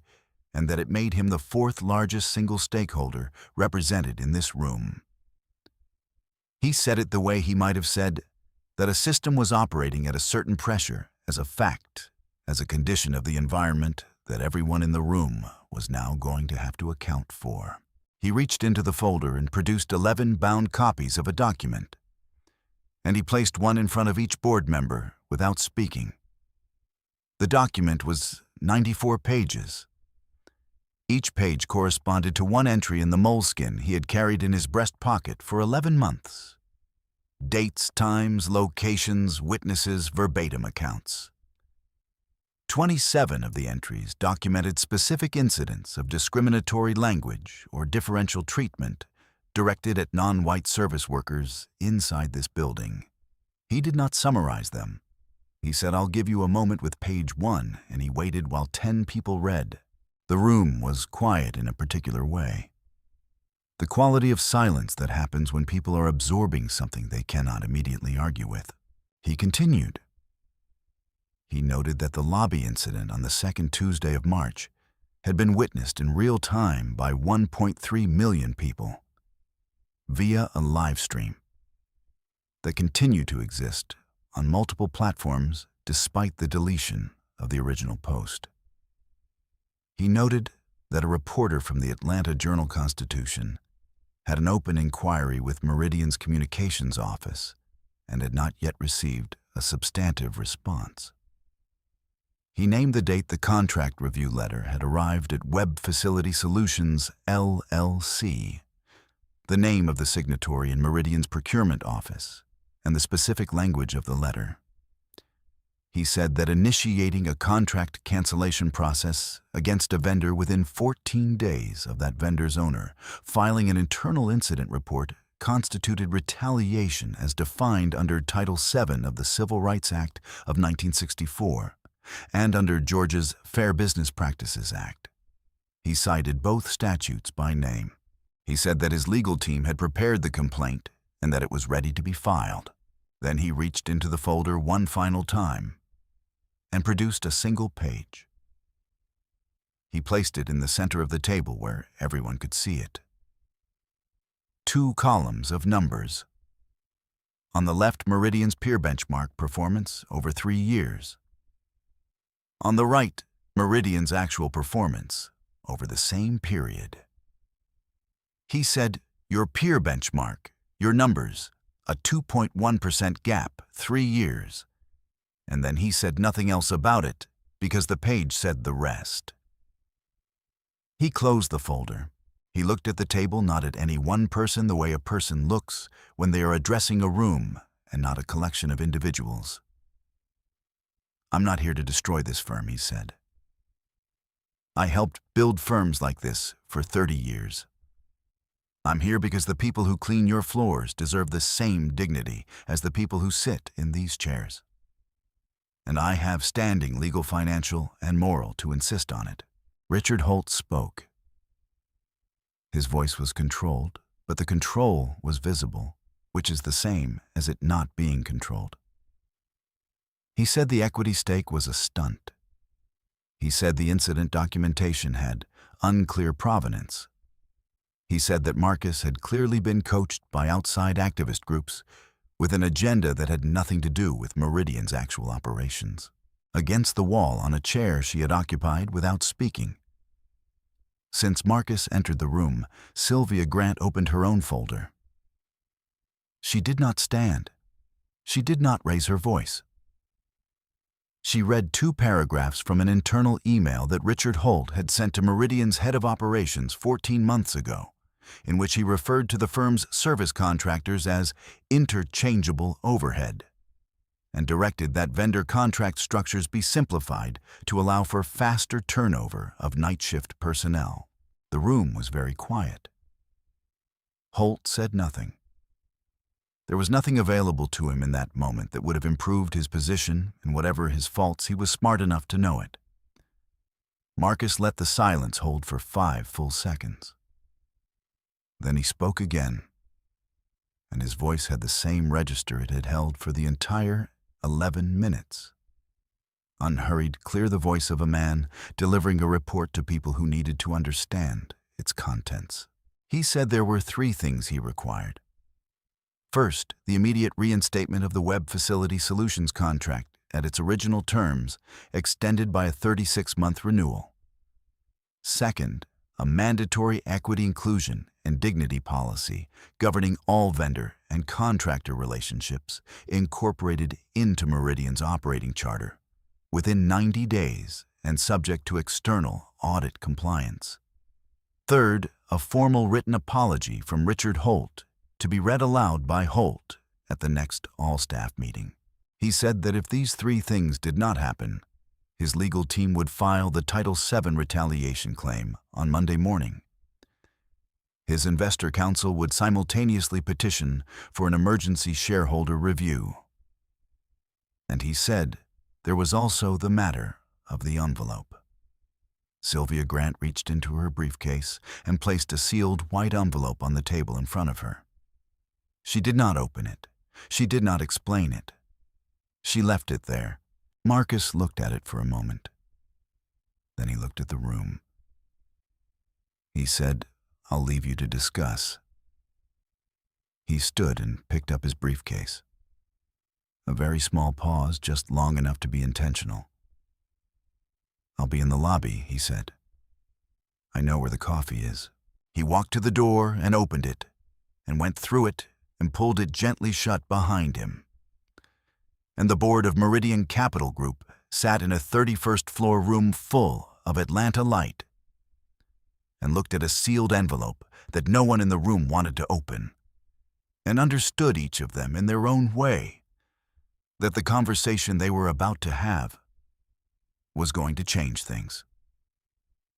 and that it made him the 4th largest single stakeholder represented in this room. He said it the way he might have said that a system was operating at a certain pressure as a fact, as a condition of the environment that everyone in the room was now going to have to account for. He reached into the folder and produced 11 bound copies of a document, and he placed one in front of each board member without speaking. The document was 94 pages. Each page corresponded to one entry in the moleskin he had carried in his breast pocket for 11 months. Dates, times, locations, witnesses, verbatim accounts. 27 of the entries documented specific incidents of discriminatory language or differential treatment directed at non-white service workers inside this building. He did not summarize them. He said, "I'll give you a moment with page 1, and he waited while 10 people read. The room was quiet in a particular way. The quality of silence that happens when people are absorbing something they cannot immediately argue with. He continued. He noted that the lobby incident on the second Tuesday of March had been witnessed in real time by 1.3 million people via a live stream that continued to exist on multiple platforms despite the deletion of the original post. He noted that a reporter from the Atlanta Journal-Constitution had an open inquiry with Meridian's communications office and had not yet received a substantive response. He named the date the contract review letter had arrived at Web Facility Solutions, LLC, the name of the signatory in Meridian's procurement office, and the specific language of the letter. He said that initiating a contract cancellation process against a vendor within 14 days of that vendor's owner filing an internal incident report constituted retaliation as defined under Title VII of the Civil Rights Act of 1964 and under Georgia's Fair Business Practices Act. He cited both statutes by name. He said that his legal team had prepared the complaint and that it was ready to be filed. Then he reached into the folder one final time and produced a single page. He placed it in the center of the table where everyone could see it. 2 columns of numbers. On the left, Meridian's peer benchmark performance over 3 years. On the right, Meridian's actual performance over the same period. He said, "Your peer benchmark, your numbers, a 2.1% gap, 3 years." And then he said nothing else about it because the page said the rest. He closed the folder. He looked at the table, not at any one person the way a person looks when they are addressing a room and not a collection of individuals. "I'm not here to destroy this firm," he said. "I helped build firms like this for 30 years. I'm here because the people who clean your floors deserve the same dignity as the people who sit in these chairs. And I have standing legal, financial, and moral to insist on it." Richard Holt spoke. His voice was controlled, but the control was visible, which is the same as it not being controlled. He said the equity stake was a stunt. He said the incident documentation had unclear provenance. He said that Marcus had clearly been coached by outside activist groups with an agenda that had nothing to do with Meridian's actual operations. Against the wall on a chair she had occupied without speaking. Since Marcus entered the room, Sylvia Grant opened her own folder. She did not stand. She did not raise her voice. She read 2 paragraphs from an internal email that Richard Holt had sent to Meridian's head of operations 14 months ago, in which he referred to the firm's service contractors as interchangeable overhead, and directed that vendor contract structures be simplified to allow for faster turnover of night shift personnel. The room was very quiet. Holt said nothing. There was nothing available to him in that moment that would have improved his position, and whatever his faults, he was smart enough to know it. Marcus let the silence hold for 5 full seconds. Then he spoke again, and his voice had the same register it had held for the entire 11 minutes. Unhurried, clear, the voice of a man delivering a report to people who needed to understand its contents. He said there were 3 things he required. First, the immediate reinstatement of the Web Facility Solutions contract at its original terms, extended by a 36-month renewal. Second, a mandatory equity, inclusion, and dignity policy governing all vendor and contractor relationships incorporated into Meridian's operating charter within 90 days and subject to external audit compliance. Third, a formal written apology from Richard Holt to be read aloud by Holt at the next all-staff meeting. He said that if these three things did not happen, his legal team would file the Title VII retaliation claim on Monday morning. His investor counsel would simultaneously petition for an emergency shareholder review. And he said there was also the matter of the envelope. Sylvia Grant reached into her briefcase and placed a sealed white envelope on the table in front of her. She did not open it. She did not explain it. She left it there. Marcus looked at it for a moment. Then he looked at the room. He said, "I'll leave you to discuss." He stood and picked up his briefcase. A very small pause, just long enough to be intentional. "I'll be in the lobby," he said. "I know where the coffee is." He walked to the door and opened it, and went through it and pulled it gently shut behind him. And the board of Meridian Capital Group sat in a 31st floor room full of Atlanta light and looked at a sealed envelope that no one in the room wanted to open, and understood each of them in their own way that the conversation they were about to have was going to change things.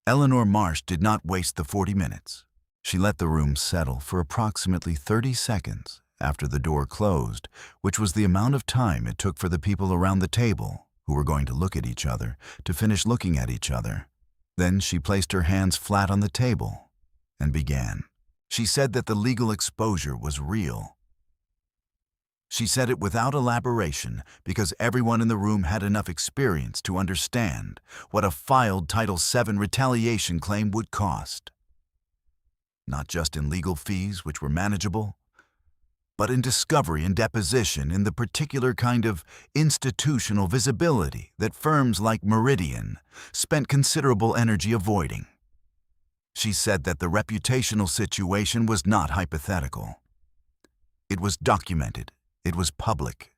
Eleanor Marsh did not waste the 40 minutes. She let the room settle for approximately 30 seconds after the door closed, which was the amount of time it took for the people around the table, who were going to look at each other, to finish looking at each other. Then she placed her hands flat on the table and began. She said that the legal exposure was real. She said it without elaboration because everyone in the room had enough experience to understand what a filed Title VII retaliation claim would cost. Not just in legal fees, which were manageable, but in discovery and deposition in the particular kind of institutional visibility that firms like Meridian spent considerable energy avoiding. She said that the reputational situation was not hypothetical. It was documented. It was public.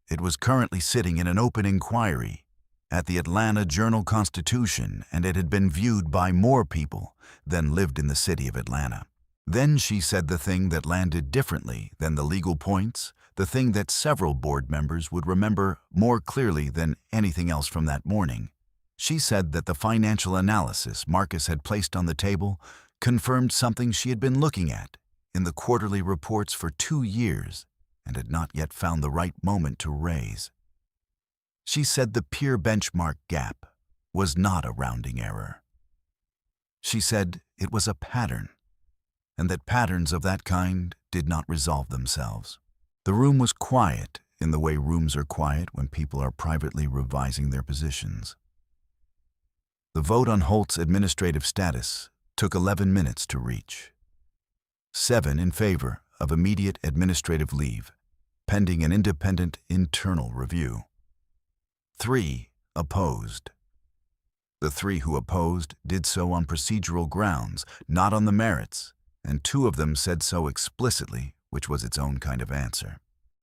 It was currently sitting in an open inquiry at the Atlanta Journal-Constitution, and it had been viewed by more people than lived in the city of Atlanta. Then she said the thing that landed differently than the legal points, the thing that several board members would remember more clearly than anything else from that morning. She said that the financial analysis Marcus had placed on the table confirmed something she had been looking at in the quarterly reports for 2 years and had not yet found the right moment to raise. She said the peer benchmark gap was not a rounding error. She said it was a pattern, and that patterns of that kind did not resolve themselves. The room was quiet in the way rooms are quiet when people are privately revising their positions. The vote on Holt's administrative status took 11 minutes to reach. 7 in favor of immediate administrative leave, pending an independent internal review. 3 opposed. The 3 who opposed did so on procedural grounds, not on the merits, and 2 of them said so explicitly, which was its own kind of answer.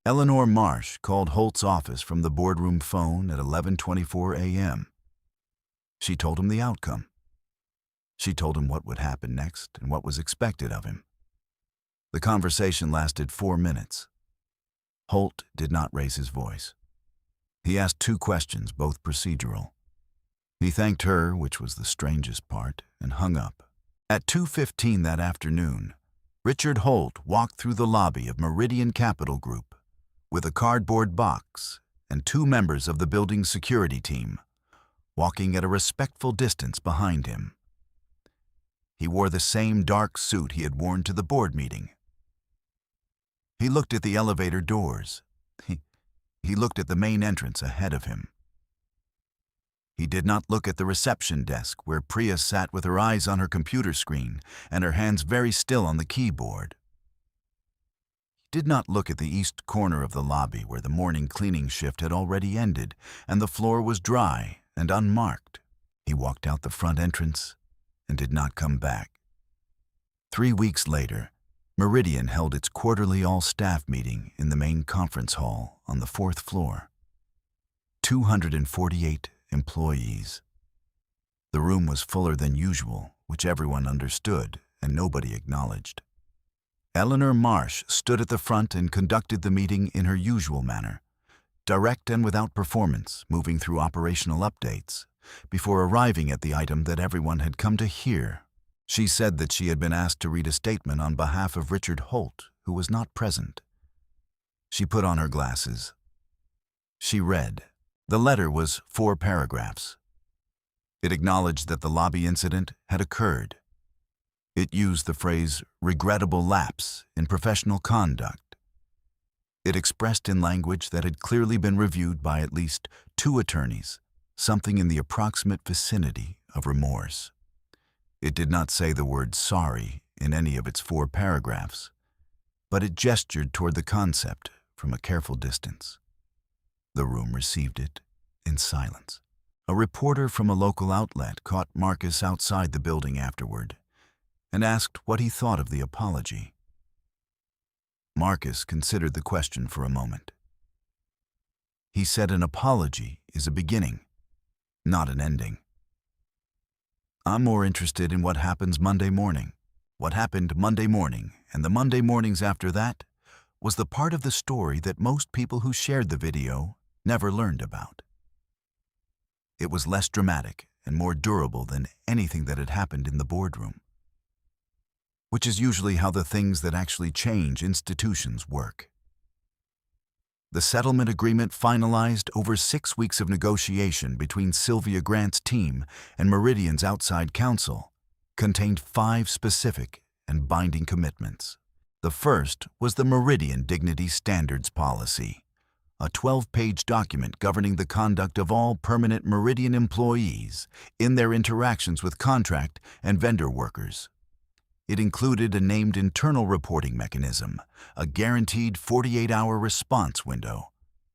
Eleanor Marsh called Holt's office from the boardroom phone at 11:24 a.m. She told him the outcome. She told him what would happen next and what was expected of him. The conversation lasted 4 minutes. Holt did not raise his voice. He asked 2 questions, both procedural. He thanked her, which was the strangest part, and hung up. At 2:15 that afternoon, Richard Holt walked through the lobby of Meridian Capital Group with a cardboard box and 2 members of the building's security team, walking at a respectful distance behind him. He wore the same dark suit he had worn to the board meeting. He looked at the elevator doors. He looked at the main entrance ahead of him. He did not look at the reception desk where Priya sat with her eyes on her computer screen and her hands very still on the keyboard. He did not look at the east corner of the lobby where the morning cleaning shift had already ended and the floor was dry and unmarked. He walked out the front entrance and did not come back. 3 weeks later, Meridian held its quarterly all-staff meeting in the main conference hall on the 4th floor. 248 employees. The room was fuller than usual, which everyone understood and nobody acknowledged. Eleanor Marsh stood at the front and conducted the meeting in her usual manner, direct and without performance, moving through operational updates, before arriving at the item that everyone had come to hear. She said that she had been asked to read a statement on behalf of Richard Holt, who was not present. She put on her glasses. She read. The letter was 4 paragraphs. It acknowledged that the lobby incident had occurred. It used the phrase regrettable lapse in professional conduct. It expressed in language that had clearly been reviewed by at least 2 attorneys, something in the approximate vicinity of remorse. It did not say the word sorry in any of its 4 paragraphs, but it gestured toward the concept from a careful distance. The room received it in silence. A reporter from a local outlet caught Marcus outside the building afterward and asked what he thought of the apology. Marcus considered the question for a moment. He said an apology is a beginning, not an ending. I'm more interested in what happens Monday morning. What happened Monday morning and the Monday mornings after that was the part of the story that most people who shared the video never learned about. It was less dramatic and more durable than anything that had happened in the boardroom, which is usually how the things that actually change institutions work. The settlement agreement finalized over 6 weeks of negotiation between Sylvia Grant's team and Meridian's outside counsel contained 5 specific and binding commitments. The first was the Meridian Dignity Standards Policy, a 12-page document governing the conduct of all permanent Meridian employees in their interactions with contract and vendor workers. It included a named internal reporting mechanism, a guaranteed 48-hour response window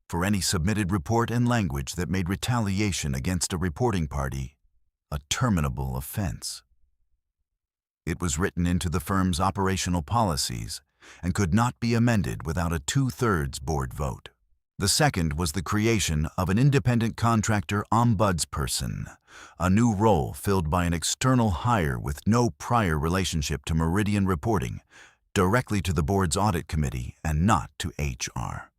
for any submitted report and language that made retaliation against a reporting party a terminable offense. It was written into the firm's operational policies and could not be amended without a 2/3 board vote. The second was the creation of an independent contractor ombudsperson, a new role filled by an external hire with no prior relationship to Meridian reporting, directly to the board's audit committee and not to HR.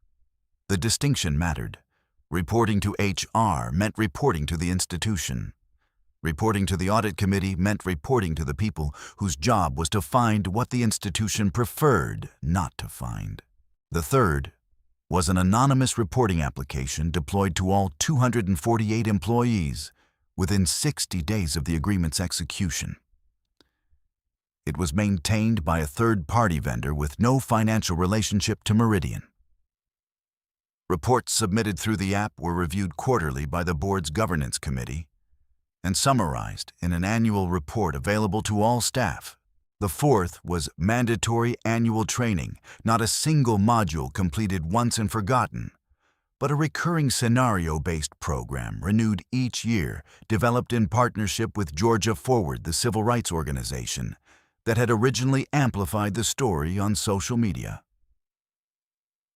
The distinction mattered. Reporting to HR meant reporting to the institution. Reporting to the audit committee meant reporting to the people whose job was to find what the institution preferred not to find. The third was an anonymous reporting application deployed to all 248 employees within 60 days of the agreement's execution. It was maintained by a third-party vendor with no financial relationship to Meridian. Reports submitted through the app were reviewed quarterly by the board's governance committee and summarized in an annual report available to all staff. The fourth was mandatory annual training, not a single module completed once and forgotten, but a recurring scenario-based program renewed each year, developed in partnership with Georgia Forward, the civil rights organization that had originally amplified the story on social media.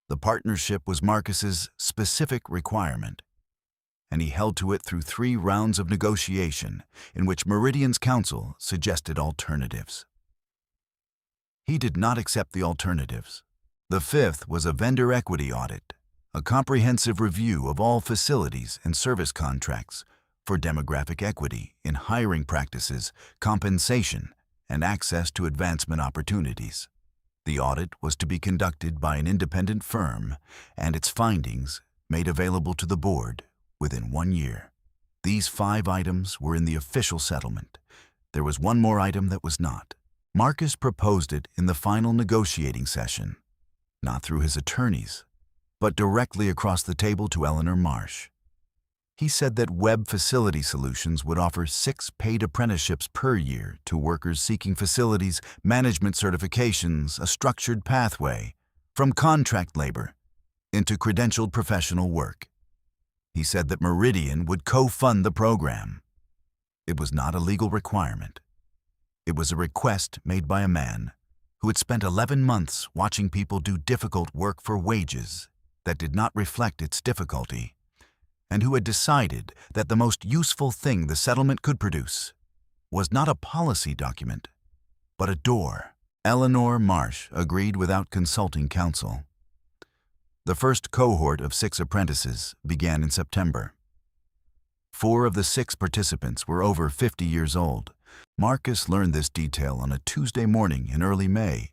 The partnership was Marcus's specific requirement, and he held to it through 3 rounds of negotiation in which Meridian's counsel suggested alternatives. He did not accept the alternatives. The fifth was a vendor equity audit, a comprehensive review of all facilities and service contracts for demographic equity in hiring practices, compensation, and access to advancement opportunities. The audit was to be conducted by an independent firm and its findings made available to the board within 1 year. These 5 items were in the official settlement. There was one more item that was not. Marcus proposed it in the final negotiating session, not through his attorneys, but directly across the table to Eleanor Marsh. He said that Web Facility Solutions would offer 6 paid apprenticeships per year to workers seeking facilities management certifications, a structured pathway from contract labor into credentialed professional work. He said that Meridian would co-fund the program. It was not a legal requirement. It was a request made by a man who had spent 11 months watching people do difficult work for wages that did not reflect its difficulty, and who had decided that the most useful thing the settlement could produce was not a policy document, but a door. Eleanor Marsh agreed without consulting counsel. The first cohort of 6 apprentices began in September. 4 of the 6 participants were over 50 years old. Marcus learned this detail on a Tuesday morning in early May,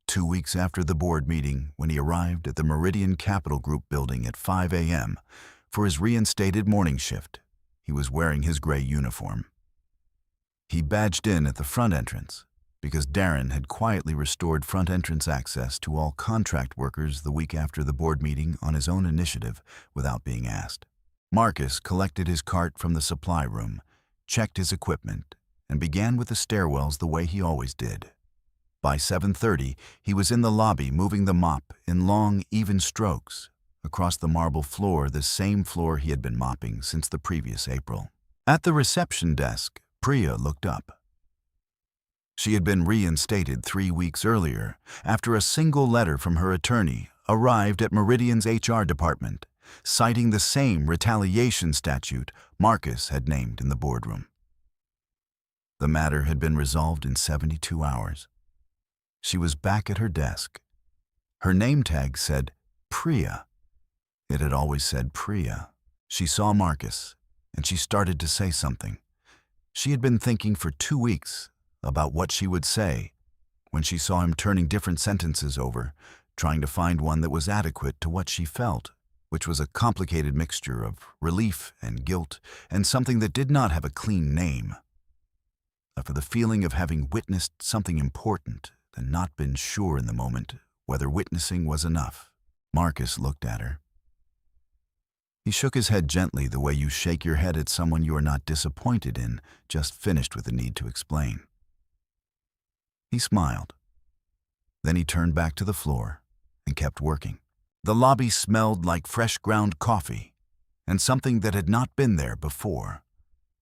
2 weeks after the board meeting, when he arrived at the Meridian Capital Group building at 5 a.m. for his reinstated morning shift. He was wearing his gray uniform. He badged in at the front entrance because Darren had quietly restored front entrance access to all contract workers the week after the board meeting on his own initiative without being asked. Marcus collected his cart from the supply room, checked his equipment, and began with the stairwells the way he always did. By 7:30, he was in the lobby moving the mop in long, even strokes across the marble floor, the same floor he had been mopping since the previous April. At the reception desk, Priya looked up. She had been reinstated 3 weeks earlier after a single letter from her attorney arrived at Meridian's HR department, citing the same retaliation statute Marcus had named in the boardroom. The matter had been resolved in 72 hours. She was back at her desk. Her name tag said Priya. It had always said Priya. She saw Marcus, and she started to say something. She had been thinking for 2 weeks about what she would say when she saw him turning different sentences over, trying to find one that was adequate to what she felt, which was a complicated mixture of relief and guilt and something that did not have a clean name. For the feeling of having witnessed something important and not been sure in the moment whether witnessing was enough. Marcus looked at her. He shook his head gently, the way you shake your head at someone you are not disappointed in, just finished with the need to explain. He smiled. Then he turned back to the floor and kept working. The lobby smelled like fresh ground coffee and something that had not been there before.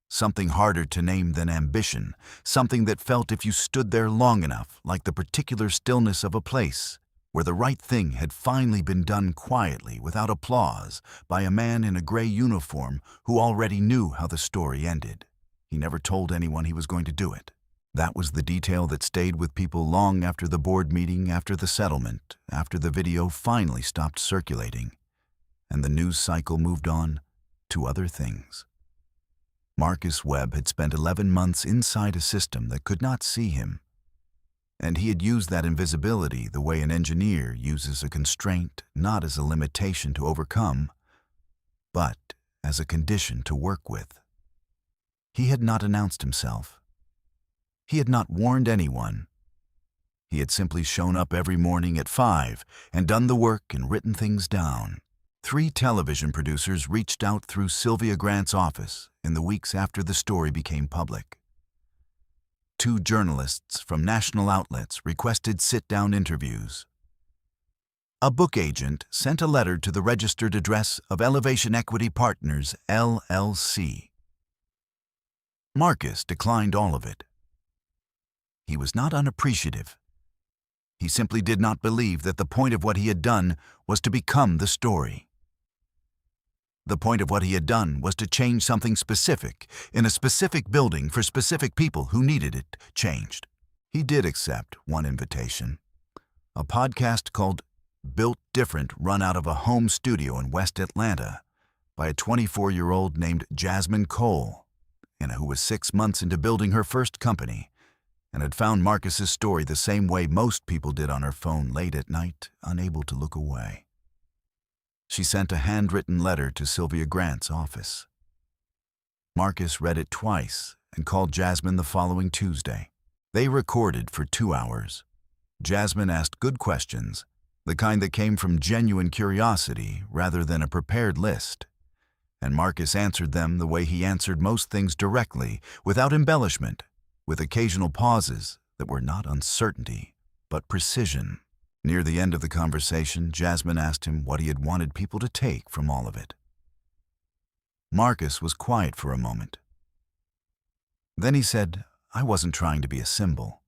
Something harder to name than ambition, something that felt if you stood there long enough like the particular stillness of a place where the right thing had finally been done quietly without applause by a man in a gray uniform who already knew how the story ended. He never told anyone he was going to do it. That was the detail that stayed with people long after the board meeting, after the settlement, after the video finally stopped circulating, and the news cycle moved on to other things. Marcus Webb had spent 11 months inside a system that could not see him, and he had used that invisibility the way an engineer uses a constraint, not as a limitation to overcome, but as a condition to work with. He had not announced himself. He had not warned anyone. He had simply shown up every morning at 5 and done the work and written things down. 3 television producers reached out through Sylvia Grant's office in the weeks after the story became public. 2 journalists from national outlets requested sit-down interviews. A book agent sent a letter to the registered address of Elevation Equity Partners, LLC. Marcus declined all of it. He was not unappreciative. He simply did not believe that the point of what he had done was to become the story. The point of what he had done was to change something specific in a specific building for specific people who needed it changed. He did accept one invitation. A podcast called Built Different, run out of a home studio in West Atlanta by a 24-year-old named Jasmine Cole, who was 6 months into building her first company and had found Marcus's story the same way most people did on her phone late at night, unable to look away. She sent a handwritten letter to Sylvia Grant's office. Marcus read it twice and called Jasmine the following Tuesday. They recorded for 2 hours. Jasmine asked good questions, the kind that came from genuine curiosity rather than a prepared list, and Marcus answered them the way he answered most things, directly, without embellishment, with occasional pauses that were not uncertainty, but precision. Near the end of the conversation, Jasmine asked him what he had wanted people to take from all of it. Marcus was quiet for a moment. Then he said, I wasn't trying to be a symbol.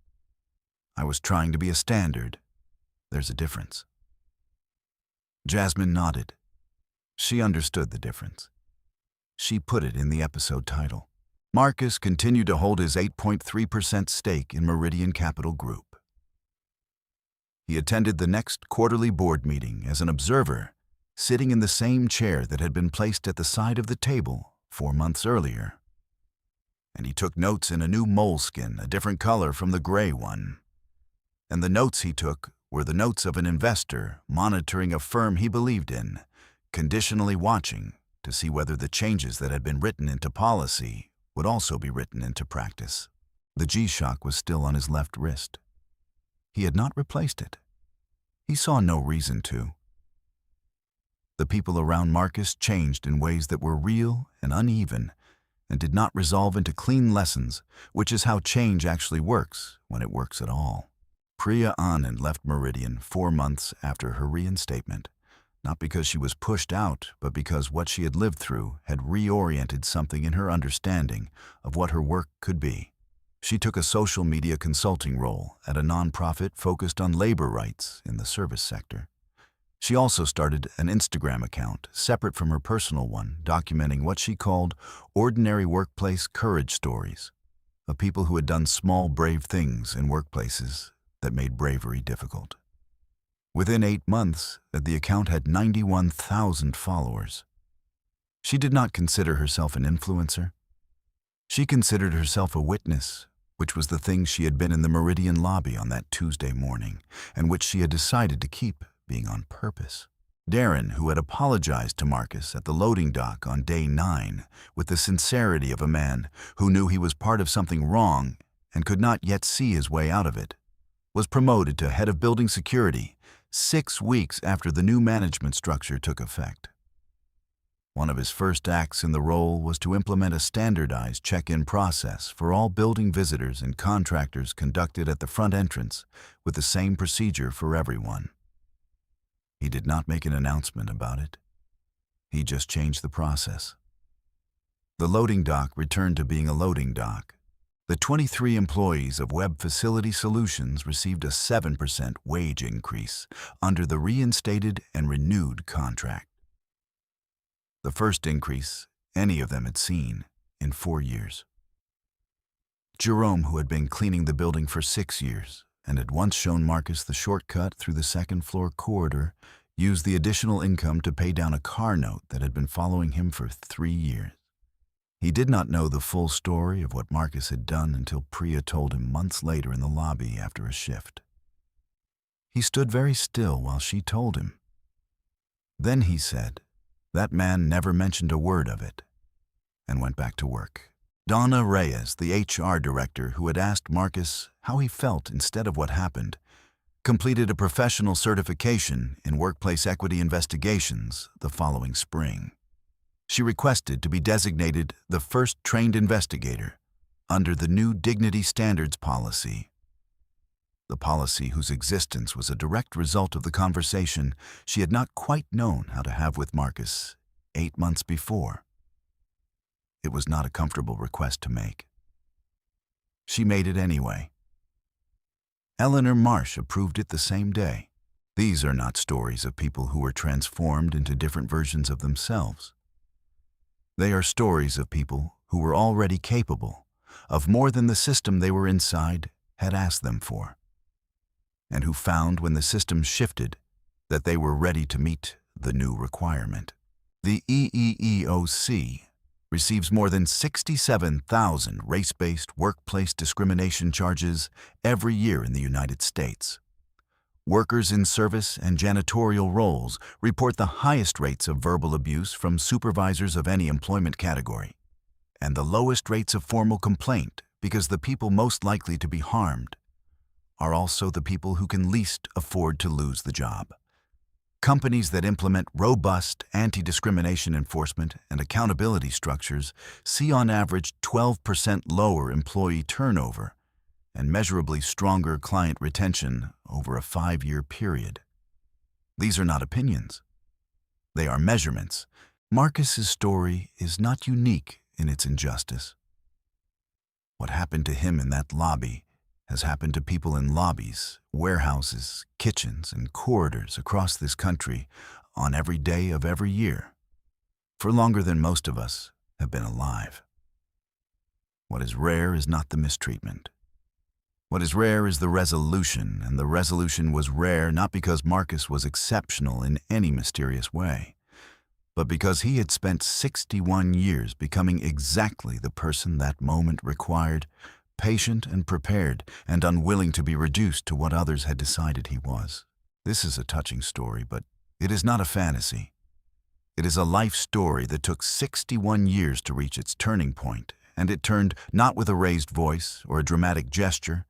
I was trying to be a standard. There's a difference. Jasmine nodded. She understood the difference. She put it in the episode title. Marcus continued to hold his 8.3% stake in Meridian Capital Group. He attended the next quarterly board meeting as an observer, sitting in the same chair that had been placed at the side of the table 4 months earlier. And he took notes in a new moleskin, a different color from the gray one. And the notes he took were the notes of an investor monitoring a firm he believed in, conditionally watching to see whether the changes that had been written into policy would also be written into practice. The G-Shock was still on his left wrist. He had not replaced it. He saw no reason to. The people around Marcus changed in ways that were real and uneven and did not resolve into clean lessons, which is how change actually works when it works at all. Priya Anand left Meridian 4 months after her reinstatement, not because she was pushed out, but because what she had lived through had reoriented something in her understanding of what her work could be. She took a social media consulting role at a nonprofit focused on labor rights in the service sector. She also started an Instagram account separate from her personal one, documenting what she called ordinary workplace courage stories of people who had done small, brave things in workplaces that made bravery difficult. Within 8 months, the account had 91,000 followers. She did not consider herself an influencer. She considered herself a witness, which was the thing she had been in the Meridian lobby on that Tuesday morning, and which she had decided to keep being on purpose. Darren, who had apologized to Marcus at the loading dock on day 9 with the sincerity of a man who knew he was part of something wrong and could not yet see his way out of it, was promoted to head of building security 6 weeks after the new management structure took effect. One of his first acts in the role was to implement a standardized check-in process for all building visitors and contractors conducted at the front entrance with the same procedure for everyone. He did not make an announcement about it. He just changed the process. The loading dock returned to being a loading dock. The 23 employees of Web Facility Solutions received a 7% wage increase under the reinstated and renewed contract. The first increase any of them had seen in 4 years. Jerome, who had been cleaning the building for 6 years and had once shown Marcus the shortcut through the second-floor corridor, used the additional income to pay down a car note that had been following him for 3 years. He did not know the full story of what Marcus had done until Priya told him months later in the lobby after a shift. He stood very still while she told him. Then he said, "That man never mentioned a word of it," and went back to work. Donna Reyes, the HR director who had asked Marcus how he felt instead of what happened, completed a professional certification in workplace equity investigations the following spring. She requested to be designated the first trained investigator under the new Dignity Standards policy, the policy whose existence was a direct result of the conversation she had not quite known how to have with Marcus 8 months before. It was not a comfortable request to make. She made it anyway. Eleanor Marsh approved it the same day. These are not stories of people who were transformed into different versions of themselves. They are stories of people who were already capable of more than the system they were inside had asked them for, and who found when the system shifted that they were ready to meet the new requirement. The EEOC receives more than 67,000 race-based workplace discrimination charges every year in the United States. Workers in service and janitorial roles report the highest rates of verbal abuse from supervisors of any employment category, and the lowest rates of formal complaint because the people most likely to be harmed are also the people who can least afford to lose the job. Companies that implement robust anti-discrimination enforcement and accountability structures see on average 12% lower employee turnover and measurably stronger client retention over a 5-year period. These are not opinions. They are measurements. Marcus's story is not unique in its injustice. What happened to him in that lobby has happened to people in lobbies, warehouses, kitchens, and corridors across this country on every day of every year, for longer than most of us have been alive. What is rare is not the mistreatment. What is rare is the resolution, and the resolution was rare not because Marcus was exceptional in any mysterious way, but because he had spent 61 years becoming exactly the person that moment required, patient and prepared, and unwilling to be reduced to what others had decided he was. This is a touching story, but it is not a fantasy. It is a life story that took 61 years to reach its turning point, and it turned not with a raised voice or a dramatic gesture,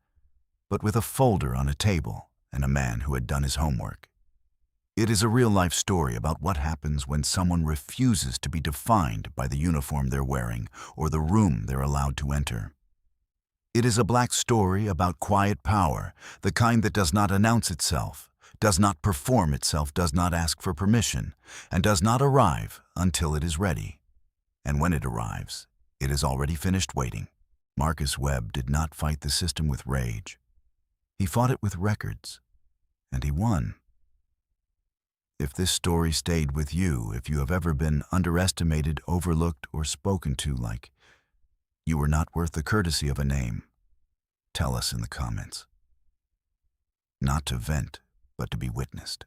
but with a folder on a table and a man who had done his homework. It is a real-life story about what happens when someone refuses to be defined by the uniform they're wearing or the room they're allowed to enter. It is a black story about quiet power, the kind that does not announce itself, does not perform itself, does not ask for permission, and does not arrive until it is ready. And when it arrives, it is already finished waiting. Marcus Webb did not fight the system with rage. He fought it with records, and he won. If this story stayed with you, if you have ever been underestimated, overlooked, or spoken to like you were not worth the courtesy of a name, tell us in the comments. Not to vent, but to be witnessed.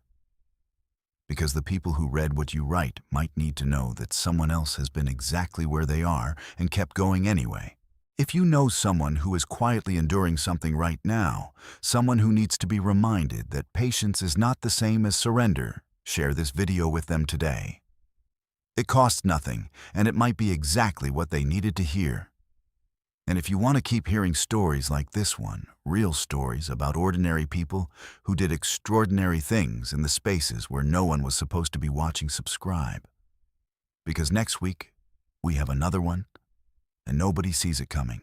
Because the people who read what you write might need to know that someone else has been exactly where they are and kept going anyway. If you know someone who is quietly enduring something right now, someone who needs to be reminded that patience is not the same as surrender, share this video with them today. It costs nothing, and it might be exactly what they needed to hear. And if you want to keep hearing stories like this one, real stories about ordinary people who did extraordinary things in the spaces where no one was supposed to be watching, subscribe. Because next week, we have another one, and nobody sees it coming.